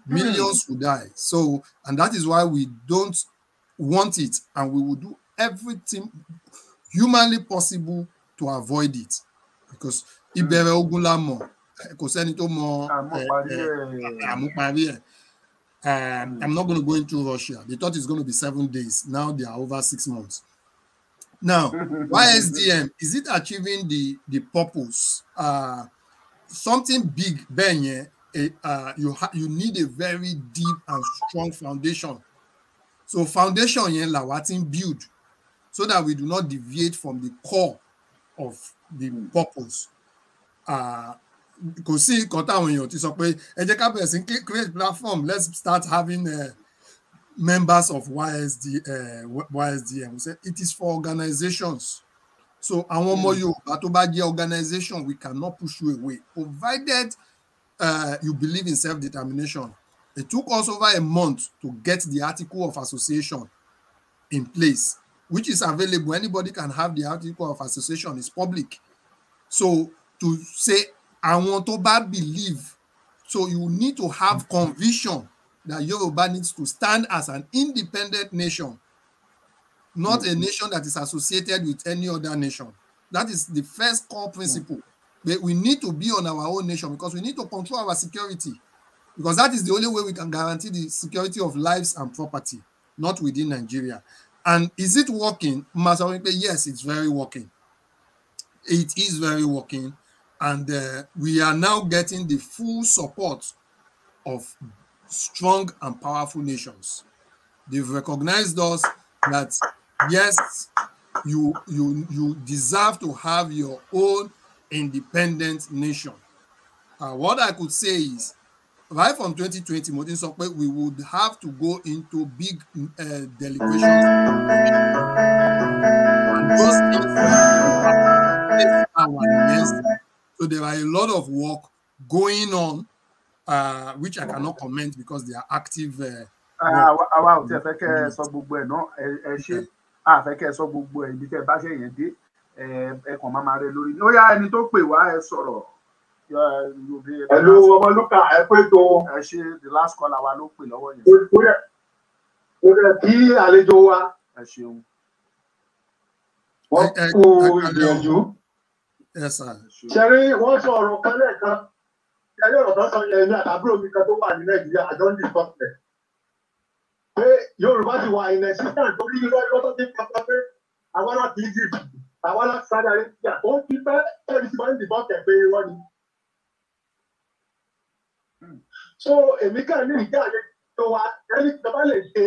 Millions will die. So and that is why we don't want it and we will do everything humanly possible to avoid it. Because ìbẹ̀rẹ̀ ogun la mọ̀ kò sẹ́ni tó mọ àmúparí ẹ̀. I'm not going to go into Russia. They thought it's going to be 7 days. Now they are over 6 months. Now, YSDM, is it achieving the purpose? Something big, Benye, you need a very deep and strong foundation. So foundation yẹn làwa ti ń build so that we do not deviate from the core of the purpose. Kò sí nǹkan táwọn èèyàn ti sọ pé ẹ jẹ́ ká bẹ̀rẹ̀ sí create platform, let's start having members of YSDM. We say it is for organizations. So àwọn ọmọ Yorùbá tó bá jẹ́ organization, we cannot push you away, provided you believe in self-determination. It took us over a month to get the article of association in place, which is available. Anybody can have the article of association. It's public. So to say, I want to believe, so you need to have conviction that Yoruba needs to stand as an independent nation, not a nation that is associated with any other nation. That is the first core principle. But we need to be on our own nation because we need to control our security, because that is the only way we can guarantee the security of lives and property, not within Nigeria. And is it working? Yes, it's very working. It is very working. And we are now getting the full support of strong and powerful nations. They've recognized us that, yes, you deserve to have your own independent nation. What I could say is, right from 2020, we would have to go into big deliberations. And those things so there are a lot of work going on, which I cannot comment because they are active. Àwa ò tí ẹ fẹ́ kẹ́ ẹ sọ gbogbo ẹ̀ náà ẹ ṣe àfẹ́ kẹ́ ẹ sọ gbogbo ẹ̀ ibi tẹ́ ẹ bá ṣe yẹn dé ẹ kàn máa rẹ lórí. Ó yá ẹni tó pè wá ẹ sọ̀rọ̀. Hello Ọmọlúkà ẹ pé tó. Ẹ ṣe the last caller wa ló pè lọ́wọ́ yẹn. Ó rẹ̀ kí àlejò wa. Ẹ ṣeun. Wọ́n kú ìgbìyànjú. Yes, sir. Ṣẹ̀rí wọ́n sọ ọ̀rọ̀ kan lẹ́ẹ̀kan. Ṣẹ̀rí ọ̀rọ̀ tó sọ yẹn ní àtàbúrò mi kan tó wà ní Nàìjíríà àjọ ń discuss pé Yorùbá ti wà in existence tó ní irọ́ tó ti ń pàpà pé àwọn láti Egypt, àwọn láti Saudi Arabia, ó ti pẹ́ ẹ̀rí tí wọ́n ń dìbọn kẹ̀ pé irọ́ ni. So èmi kàn ní ìjà àlejò wa ẹni tí wọ́n lè ṣe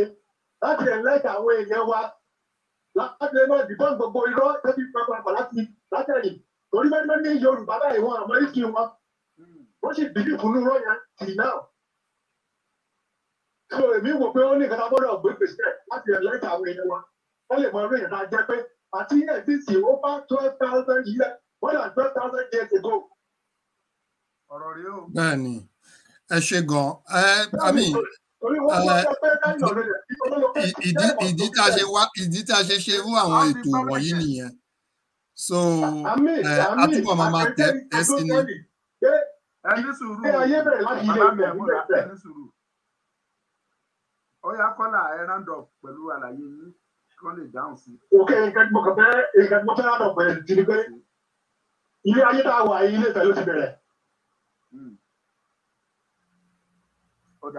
láti ẹ̀lẹ́ta àwọn èèyàn wa láti lè máa dìbọn gbogbo irọ́ tó ti pàpà látẹ̀yìn. Torí bẹ́ẹ̀ ní Yorùbá báyìí wọn àmọ́ ìkí wọn. Wọ́n sì bìlì fún un rọ́yà tì náà. So èmi wò pé ó ní ìkàtà gbọ́dọ̀ gbé gbèsè láti ẹ̀lẹ́ta àwọn èèyàn wa. Wọ́n lè mọ orí èèyàn náà jẹ́ pé àti ilẹ̀ tí sì over 12,000 years, more than 12,000 years ago. Ọ̀rọ̀ rí o. Bẹ́ẹ̀ni, ẹ ṣe gan. Ìdí tá a ṣe ṣe irú àwọn ètò wọ̀nyí nìyẹn. So àtúbọ̀ máa tẹ̀ sí ni. Ẹni sùúrù bàbá mi ẹ̀múra ẹni sùúrù. Ó yá kọ́là ẹ round up pẹ̀lú àlàyé yín kí wọ́n lè dáhùn sí. Òkè nǹkan tí mo fẹ́ round up pẹ̀lú ti ni pé ilé ayé tá a wà yìí ilé ìfẹ́ ló ti bẹ̀rẹ̀.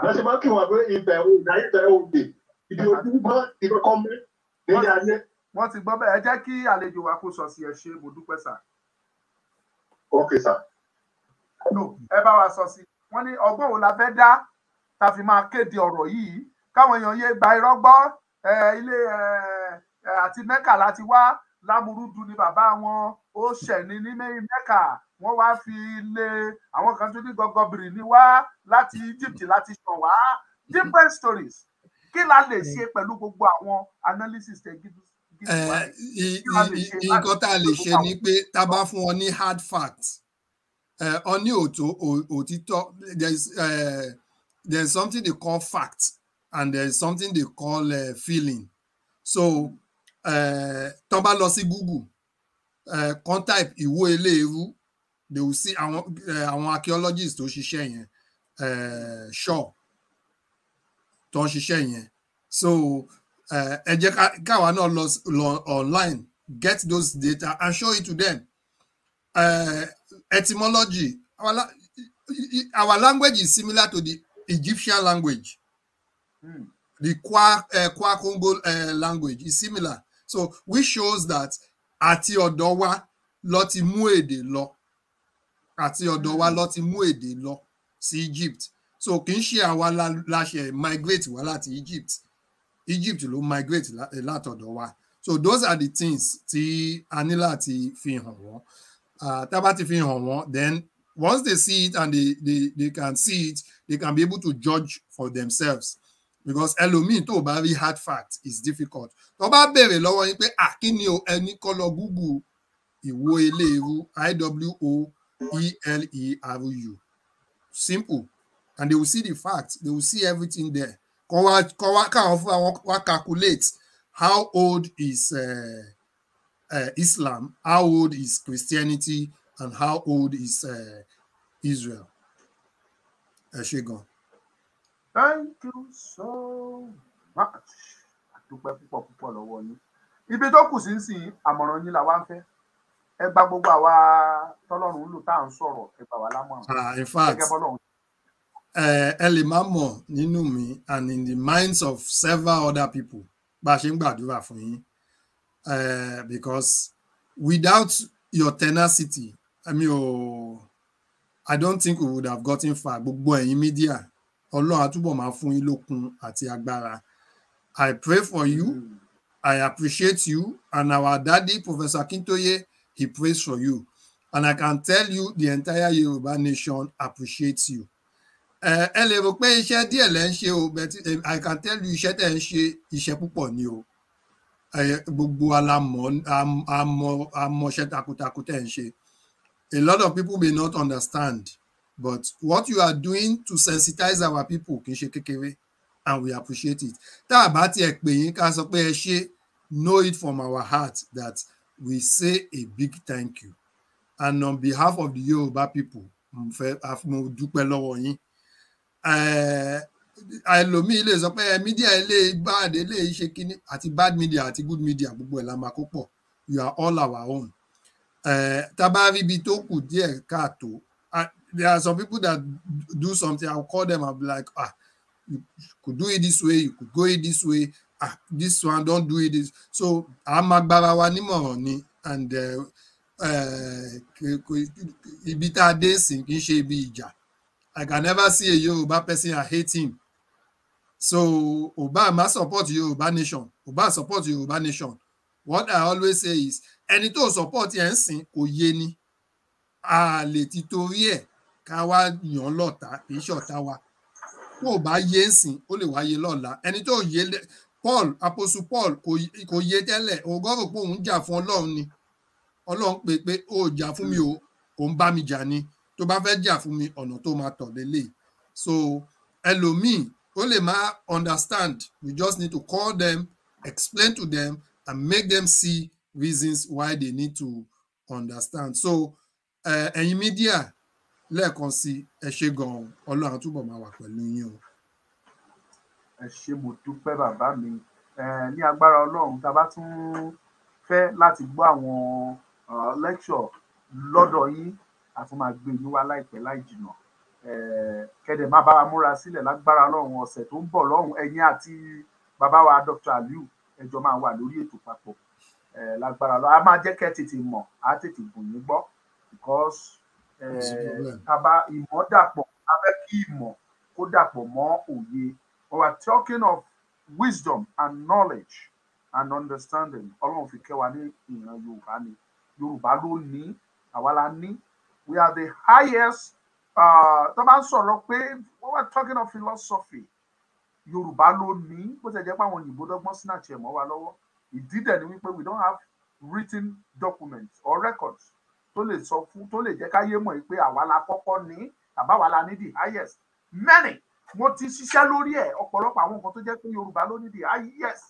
Lọ́sẹ̀ máa ń kí wọn pé ìfẹ́ òògùn ayé ìfẹ́ òògùn ibi ojú mọ́ ìkọ́kọ́ mú nílé ayé. Wọ́n ti gbọ́ bẹ́ẹ̀ ẹ jẹ́ kí àlejò wa kó sọ sí ẹ ṣe mo dúpẹ́ sà. Ok sà. No, ẹ bá wa sọ sí. Wọ́n ní ọgbọ́n wo la fẹ́ dá ta fi máa kéde ọ̀rọ̀ yìí káwọn èèyàn yé gba irọ́ gbọ́ ilé àti Mẹ́kà láti wá Lámúrúdù ni bàbá wọn ó ṣẹ̀ni ní Mẹ́kà wọ́n wá fi lé àwọn kan tó ní gọgọbìrì ní wá láti Egypt láti ṣàn wá different stories kí la lè ṣe pẹ̀lú gbogbo àwọn analysis tẹ gígùn. Nǹkan tá a lè ṣe ni pé tá a bá fún wọn ní hard facts ọ ní òtítọ́ there is something they call fact and there is something they call feeling. So tó bá lọ sí Google kan type Ìwó Eléèrú they will see àwọn archaeologists tó ṣiṣẹ́ yẹn sure tó ń ṣiṣẹ́ yẹn. So ẹ jẹ́ káwa náà lọ online get those data and show it to them. Etymology, our language is similar to the Egyptian language. The Kwa-Congo language is similar. So which shows that àti ọ̀dọ̀ wa ló ti mú èdè lọ. Àti ọ̀dọ̀ wa ló ti mú èdè lọ. sí Egypt so kì í ṣe àwa la ṣe migrate wá láti Egypt ló migrate látọ̀dọ̀ wa so those are the things tí a ní láti fi hàn wọ́n tá a bá ti fi hàn wọ́n then once they see it and they can see it they can be able to judge for themselves because ẹlòmíì tó bá rí hard fact is difficult tó bá béèrè lọ́wọ́ yín pé kí ni o ẹni kọ́ lọ Google Ìwó Eléèrú IWOELERU simple and they will see the facts they will see everything there káwọn fún àwọn calculate how old is Islam how old is Christianity and how old is Israel. Ẹ ṣé gan. Thank you so much. Àdúpẹ́ púpọ̀ lọ́wọ́ yín. Ibi tó kù sí ń sìn àmọ̀ràn yín la wá ń fẹ́. Ẹ gba gbogbo àwa tọ́lọ́run lò tá à ń sọ̀rọ̀ ẹ gbà wá lámọ̀ràn. In fact, ẹ lè má mọ̀ nínú mi and in the minds of several other people bá a ṣe ń gbàdúrà fún yín because without your tenacity I don't think we would have gotten far gbogbo ẹ̀yin media Ọlọ́run àtúbọ̀ máa fún yín lókun àti agbára. I pray for you. I appreciate you and our daddy Professor Akintoye he prays for you and I can tell you the entire Yoruba nation appreciates you. Ẹ lè rò pé iṣẹ́ díẹ̀ lẹ́ ń ṣe o but I can tell you iṣẹ́ tẹ́ ń ṣe iṣẹ́ púpọ̀ ni o. Gbogbo wa la mọṣẹ́ takuntakun tẹ́ ń ṣe. A lot of people may not understand but what you are doing to sensitize our people kì í ṣe kékeré and we appreciate it. Tá a bá tiẹ̀ pè yín ká sọ pé ẹ ṣé know it from our heart that we say a big thank you and on behalf of the Yoruba people mo dúpẹ́ lọ́wọ́ yín. Àìlòmíì lè sọ pé media ilé bad ilé ṣe kíní àti bad media àti good media gbogbo ẹ̀ la máa kó pọ̀ you are all our own. Tá bá rí ibi tó kù díẹ̀ káàtó there are some people that do something I will call them and be like you could do it this way you could go it this way this one don't do it this so a máa gbára wa nímọ̀ràn ni and ibi tá a dé sí kì í ṣe ibi ìjà. I can never see a Yoruba person and hate him. So Obama support Yoruba nation. Support Yoruba nation. What I always say is, ẹni tó support yẹn sìn kò yé ni. A lè ti torí ẹ̀ ká wá yàn lọ́tà kì í ṣọ̀tá wa. Tó bá yé sìn ó lè wáyé lọ́la. Ẹni tó yé Apostle Paul kò yé tẹ́lẹ̀. Ògọ́rò pé òun jà fún Ọlọ́run ni. Ọlọ́run pé ó jà fún mi o, òun bá mi jà ni. Tó bá fẹ́ jà fún mi ọ̀nà tó máa tọ̀ lélẹ̀. So ẹlòmíì ó lè má understand. We just need to call them, explain to them and make them see reasons why they need to understand. So ẹ̀yin media lẹ́ẹ̀kan sí ẹ ṣé gan-an Ọlọ́run túbọ̀ máa wà pẹ̀lú yín o. Ẹ ṣé mo dúpẹ́ bàbá mi ní agbára Ọlọ́run tá a bá tún fẹ́ láti gbọ́ àwọn lecture lọ́dọ̀ yín a tún máa gbé yín wá láìpẹ́ láì jìnnà kẹ́dẹ̀ má bá wa múra sílẹ̀ lágbára Ọlọ́run ọ̀sẹ̀ tó ń bọ̀ lọ́hùn ẹ̀yin àti bàbá wa Dr. Aliu ẹjọ́ máa wà lórí ètò papọ̀ lágbára Ọlọ́run a máa jẹ́ kẹ́ tètè mọ̀ á tètè bù yín gbọ́ because tàbá ìmọ̀ dàpọ̀ a fẹ́ kí ìmọ̀ kó dàpọ̀ mọ́ òye we are talking of wisdom and knowledge and understanding Ọlọ́run fi kẹ́ wa ní ìran Yorùbá ni Yorùbá ló ní àwa la ní. We are the highest. Tó bá ń sọ̀rọ̀ pé we are talking of philosophy. Yorùbá ló ní bó ṣe jẹ́ pé àwọn òyìnbó dọ́gbọ́n snatch ẹ̀ mọ́ wa lọ́wọ́. Ìdí dẹ̀ ni wípé we don't have written documents or records tó lè sọ fún tó lè jẹ́ káyé mọ̀ pé àwa la kọ́kọ́ ní àbáwa la ní the highest. Many mo ti ṣiṣẹ́ lórí ẹ̀ ọ̀pọ̀lọpọ̀ àwọn nǹkan tó jẹ́ pé Yorùbá ló ní the highest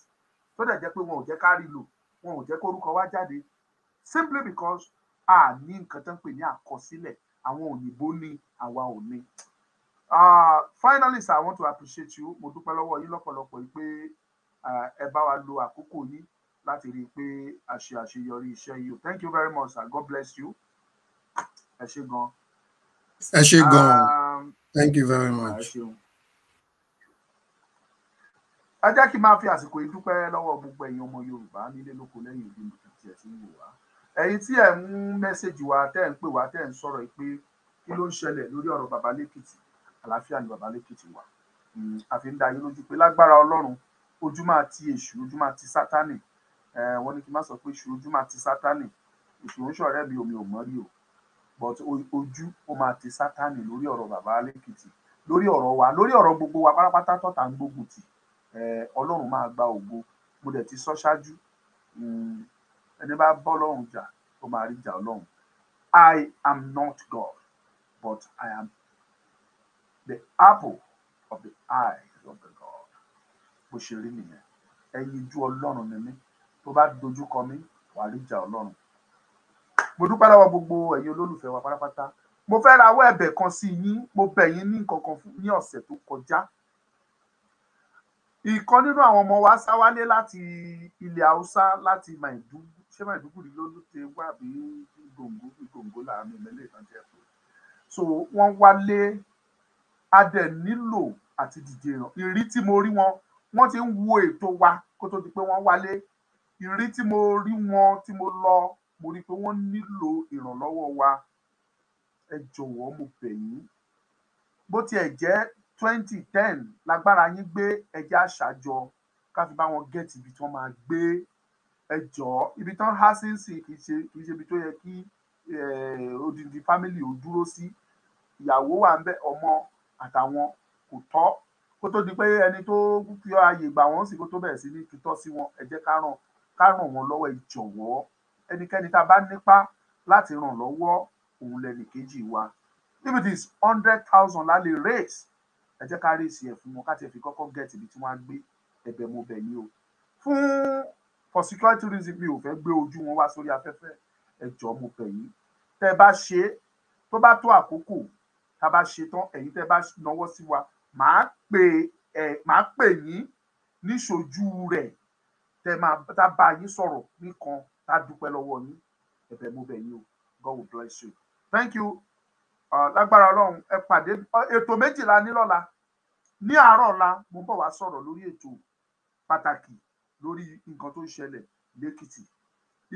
tó dẹ̀ jẹ́ pé wọn ò jẹ́ ká rí lò wọn ò jẹ́ kó orúkọ wa jáde simply because a ní nǹkan tó ń pè ní àkọsílẹ̀ àwọn òyìnbó ní àwa ò ní. Finally sir, I want to appreciate you mo dúpẹ́ lọ́wọ́ yín lọ́pọ̀lọpọ̀ yìí pé ẹ bá wa lo àkókò yín láti rí i pé a ṣe àṣeyọrí iṣẹ́ yìí. Thank you very much sir, God bless you. Ẹ ṣé gan. Ẹ ṣé gan. Thank you very much. Ẹ jẹ́ kí n máa fi àsìkò yìí dúpẹ́ lọ́wọ́ gbogbo ẹ̀yin ọmọ Yorùbá nílé lóko lẹ́yìn ìdí nìkan tí ẹ ti ń wò wá. Ẹ̀yin tí ẹ ń mẹ́sẹ̀jì wa tẹ́ ń pè wá tẹ́ ń sọ̀rọ̀ pé kí ló ń ṣẹlẹ̀ lórí ọ̀rọ̀ bàbá lẹ́kìtì àlàáfíà ni bàbá lẹ́kìtì wà. Àfi ń dá yín lójú pé lágbára Ọlọ́run ojú máa ti èṣù, ojú máa ti sátánì. Wọ́n ní kí n má sọ pé èṣù, ojú máa ti sátánì. Èṣù ń ṣọ̀rẹ́ mi, omi ò mọ́ rí o, but ojú ó máa ti sátánì lórí ọ̀rọ̀ bàbá lẹ́kìtì, lórí ọ̀rọ̀ wa, lórí ọ̀rọ̀ gbogbo wa pátápátá tọ́ta ń gbógun tì. Ọlọ́run máa gba ògo. Mo dẹ̀ ti sọ ṣáájú, ẹni bá bọ́ Ọlọ́run jà ó máa rí ìjà Ọlọ́run. I am not God, but I am the apple of the eyes of the God. Bó ṣe rí nìyẹn. Ẹyinjú Ọlọ́run ni mí. Tó bá dojú kọ mí, wàá rí ìjà Ọlọ́run. Mo dúpẹ́ lọ́wọ́ gbogbo ẹ̀yin olólùfẹ́ wa pátápátá. Mo fẹ́ rawọ́ ẹ̀bẹ̀ kan sí yín. Mo bẹ̀ yín ní nǹkan kan ní ọ̀sẹ̀ tó kọjá. Ìkan nínú àwọn ọmọ wa sá wálé láti ilẹ̀ Haúsá, láti Maiduguri. Ṣé Maiduguri ló ti wá bí gbòǹgbò láàrin ìmẹ́lẹ̀ ìtàn jẹ́ pé. So wọ́n wálé, a dẹ̀ nílò àti dìde ràn. Ìrí tí mo rí wọn, wọ́n ti ń wo ètò wa kó tó di pé wọ́n wálé. Ìrí tí mo rí wọn tí mo lọ, mo rí pé wọ́n nílò ìrànlọ́wọ́ wa. Ẹ jọ̀wọ́ mo bẹ̀ yín. Bó tiẹ̀ jẹ́ 2010 lágbára yín gbé, ẹjẹ́ àṣàjọ ká fi bá wọn gẹ́ẹ̀tì ibi tí wọ́n máa gbé. Ẹ jọ̀ọ́, ibi tán há sí kì í ṣe ibi tó yẹ kí odindi fámìlì ò dúró sí. Ìyàwó wà ń bẹ, ọmọ àtàwọn kò tọ́. Kó tó di pé ẹni tó fi ààyè gbà wọ́n sí kó tó bẹ̀rẹ̀ sí ní tutọ́ sí wọn, ẹ jẹ́ ká ràn wọ́n lọ́wọ́. Ẹ jọ̀wọ́, ẹnikẹ́ni tá a bá nípá láti ràn lọ́wọ́, òun lẹnì kejì wa. If it is 100,000 la lè raise, ẹ jẹ́ ká raise ẹ̀ fún wọn, ká tiẹ̀ fi kọ́kọ́ get ibi tí wọ́n á gbé. Ẹ̀bẹ̀ mo bẹ̀ yín o. For security reason, mi ò fẹ́ gbé ojú wọn wá sórí afẹ́fẹ́. Ẹ jọ̀ọ́ mo bẹ̀ yín. Tẹ́ bá ṣe, tó bá tó àkókò, tá bá ṣe tán, ẹ̀yin tẹ́ bá náwó sí wa, màá pè yín níṣojú rẹ̀. Tá bá yín sọ̀rọ̀ nìkan, tá dúpẹ́ lọ́wọ́ yín. Ẹ̀bẹ̀ mo bẹ̀ yín o. God will bless you. Thank you. Lágbára Ọlọ́run, ẹ pàdé ètò méjìlá ní lọ́la. Ní àárọ̀ ọ̀la, mo bọ̀ wá sọ̀rọ̀ lórí ètò pàtàkì lórí nǹkan tó ń ṣẹlẹ̀ lẹ́kìtì.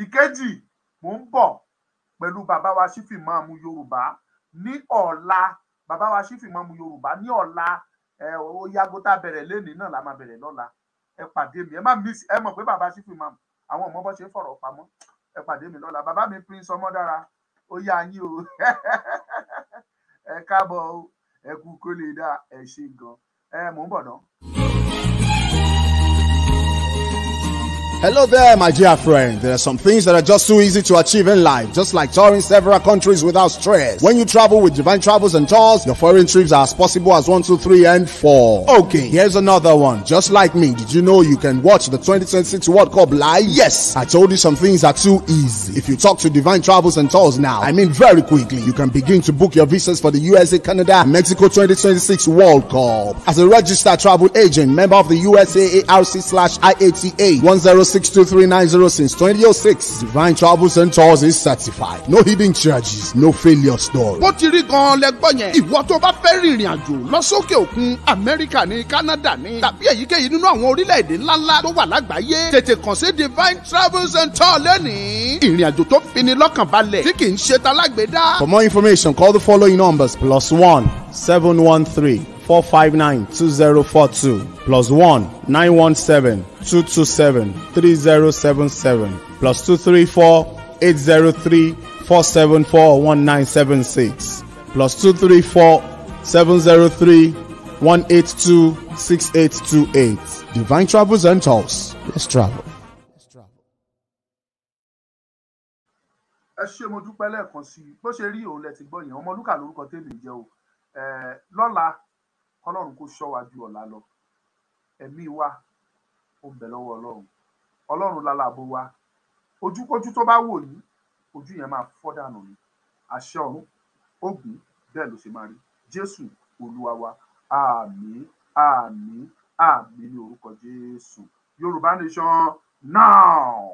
Ìkejì, mo ń bọ̀ pẹ̀lú bàbá wa Ṣífì Máàmù Yorùbá ní ọ̀la. Bàbá wa Ṣífì Máàmù Yorùbá ní ọ̀la. Ó yágò tá bẹ̀rẹ̀ lénìí náà la máa bẹ̀rẹ̀ lọ́la. Ẹ pàdé mi. Ẹ má miss, ẹ mọ̀ pé bàbá Ṣífì Máàmù, àwọn ọmọ bọ́ ṣe ń fọ̀rọ̀ pamọ́. Ẹ pàdé mi lọ́la. Bàbá mi Prince Ọmọdára, ó yá yín o. Ẹ káàbọ̀ o. Ẹ kú kó lè dá, ẹ ṣé gan. Mò ń bọ̀ náà. Hello there, my dear friend. There are some things that are just too easy to achieve in life, just like touring several countries without stress. When you travel with Divine Travels and Tours, your foreign trips are as possible as 1, 2, 3, and 4. Okay, here's another one. Just like me, did you know you can watch the 2026 World Cup live? Yes, I told you some things are too easy. If you talk to Divine Travels and Tours now, I mean very quickly, you can begin to book your visas for the USA, Canada, and Mexico 2026 World Cup. As a registered travel agent, member of the USAARC/IATA 1062390 since 2006, Divine Travels and Tours is certified. No hidden charges, no failure story. Bó ti rí gan-an lẹ́gbọ́n yẹn, ìwọ tó bá fẹ́ rìnrìn àjò lọ sókè òkun, Amẹ́ríkà ní Canada ní, tàbí èyíkéyìí nínú àwọn orílẹ̀-èdè ńláńlá tó wà lágbàáyé, tètè kàn sí Divine Travels and Tours lẹ́nìí. Ìrìn àjò tó fini lọ́kàn balẹ̀ tí kì í ṣe talágbèdá. For more information, call the following numbers: +1 713 459 2042, +1 917 227 3077, +234 803 474 1976, +234 703 182 6828. Divine Travels and Tours. Let's travel. Ẹ ṣé, mo dúpẹ́ lẹ́ẹ̀kan sí i. Bó ṣe rí òun lẹ ti gbọ́ yẹn. Ọmọlúkà lórúkọ tèmi jẹ́ o. Lọ́la, Ọlọ́run kó ṣọ́ wa ju ọ̀la lọ. Ẹ̀mí wa ó ń bẹ lọ́wọ́ Ọlọ́run. Ọlọ́run lálàbò wa. Ojúkójú tó bá wò yín, ojú yẹn máa fọ́ dànù ni. Àṣẹ ọ̀run ó gùn, bẹ́ẹ̀ ló ṣe máa rí. Jésù Olúwa wa. Àmín, àmín, àmín ní orúkọ Jésù. Yorùbá Nation now.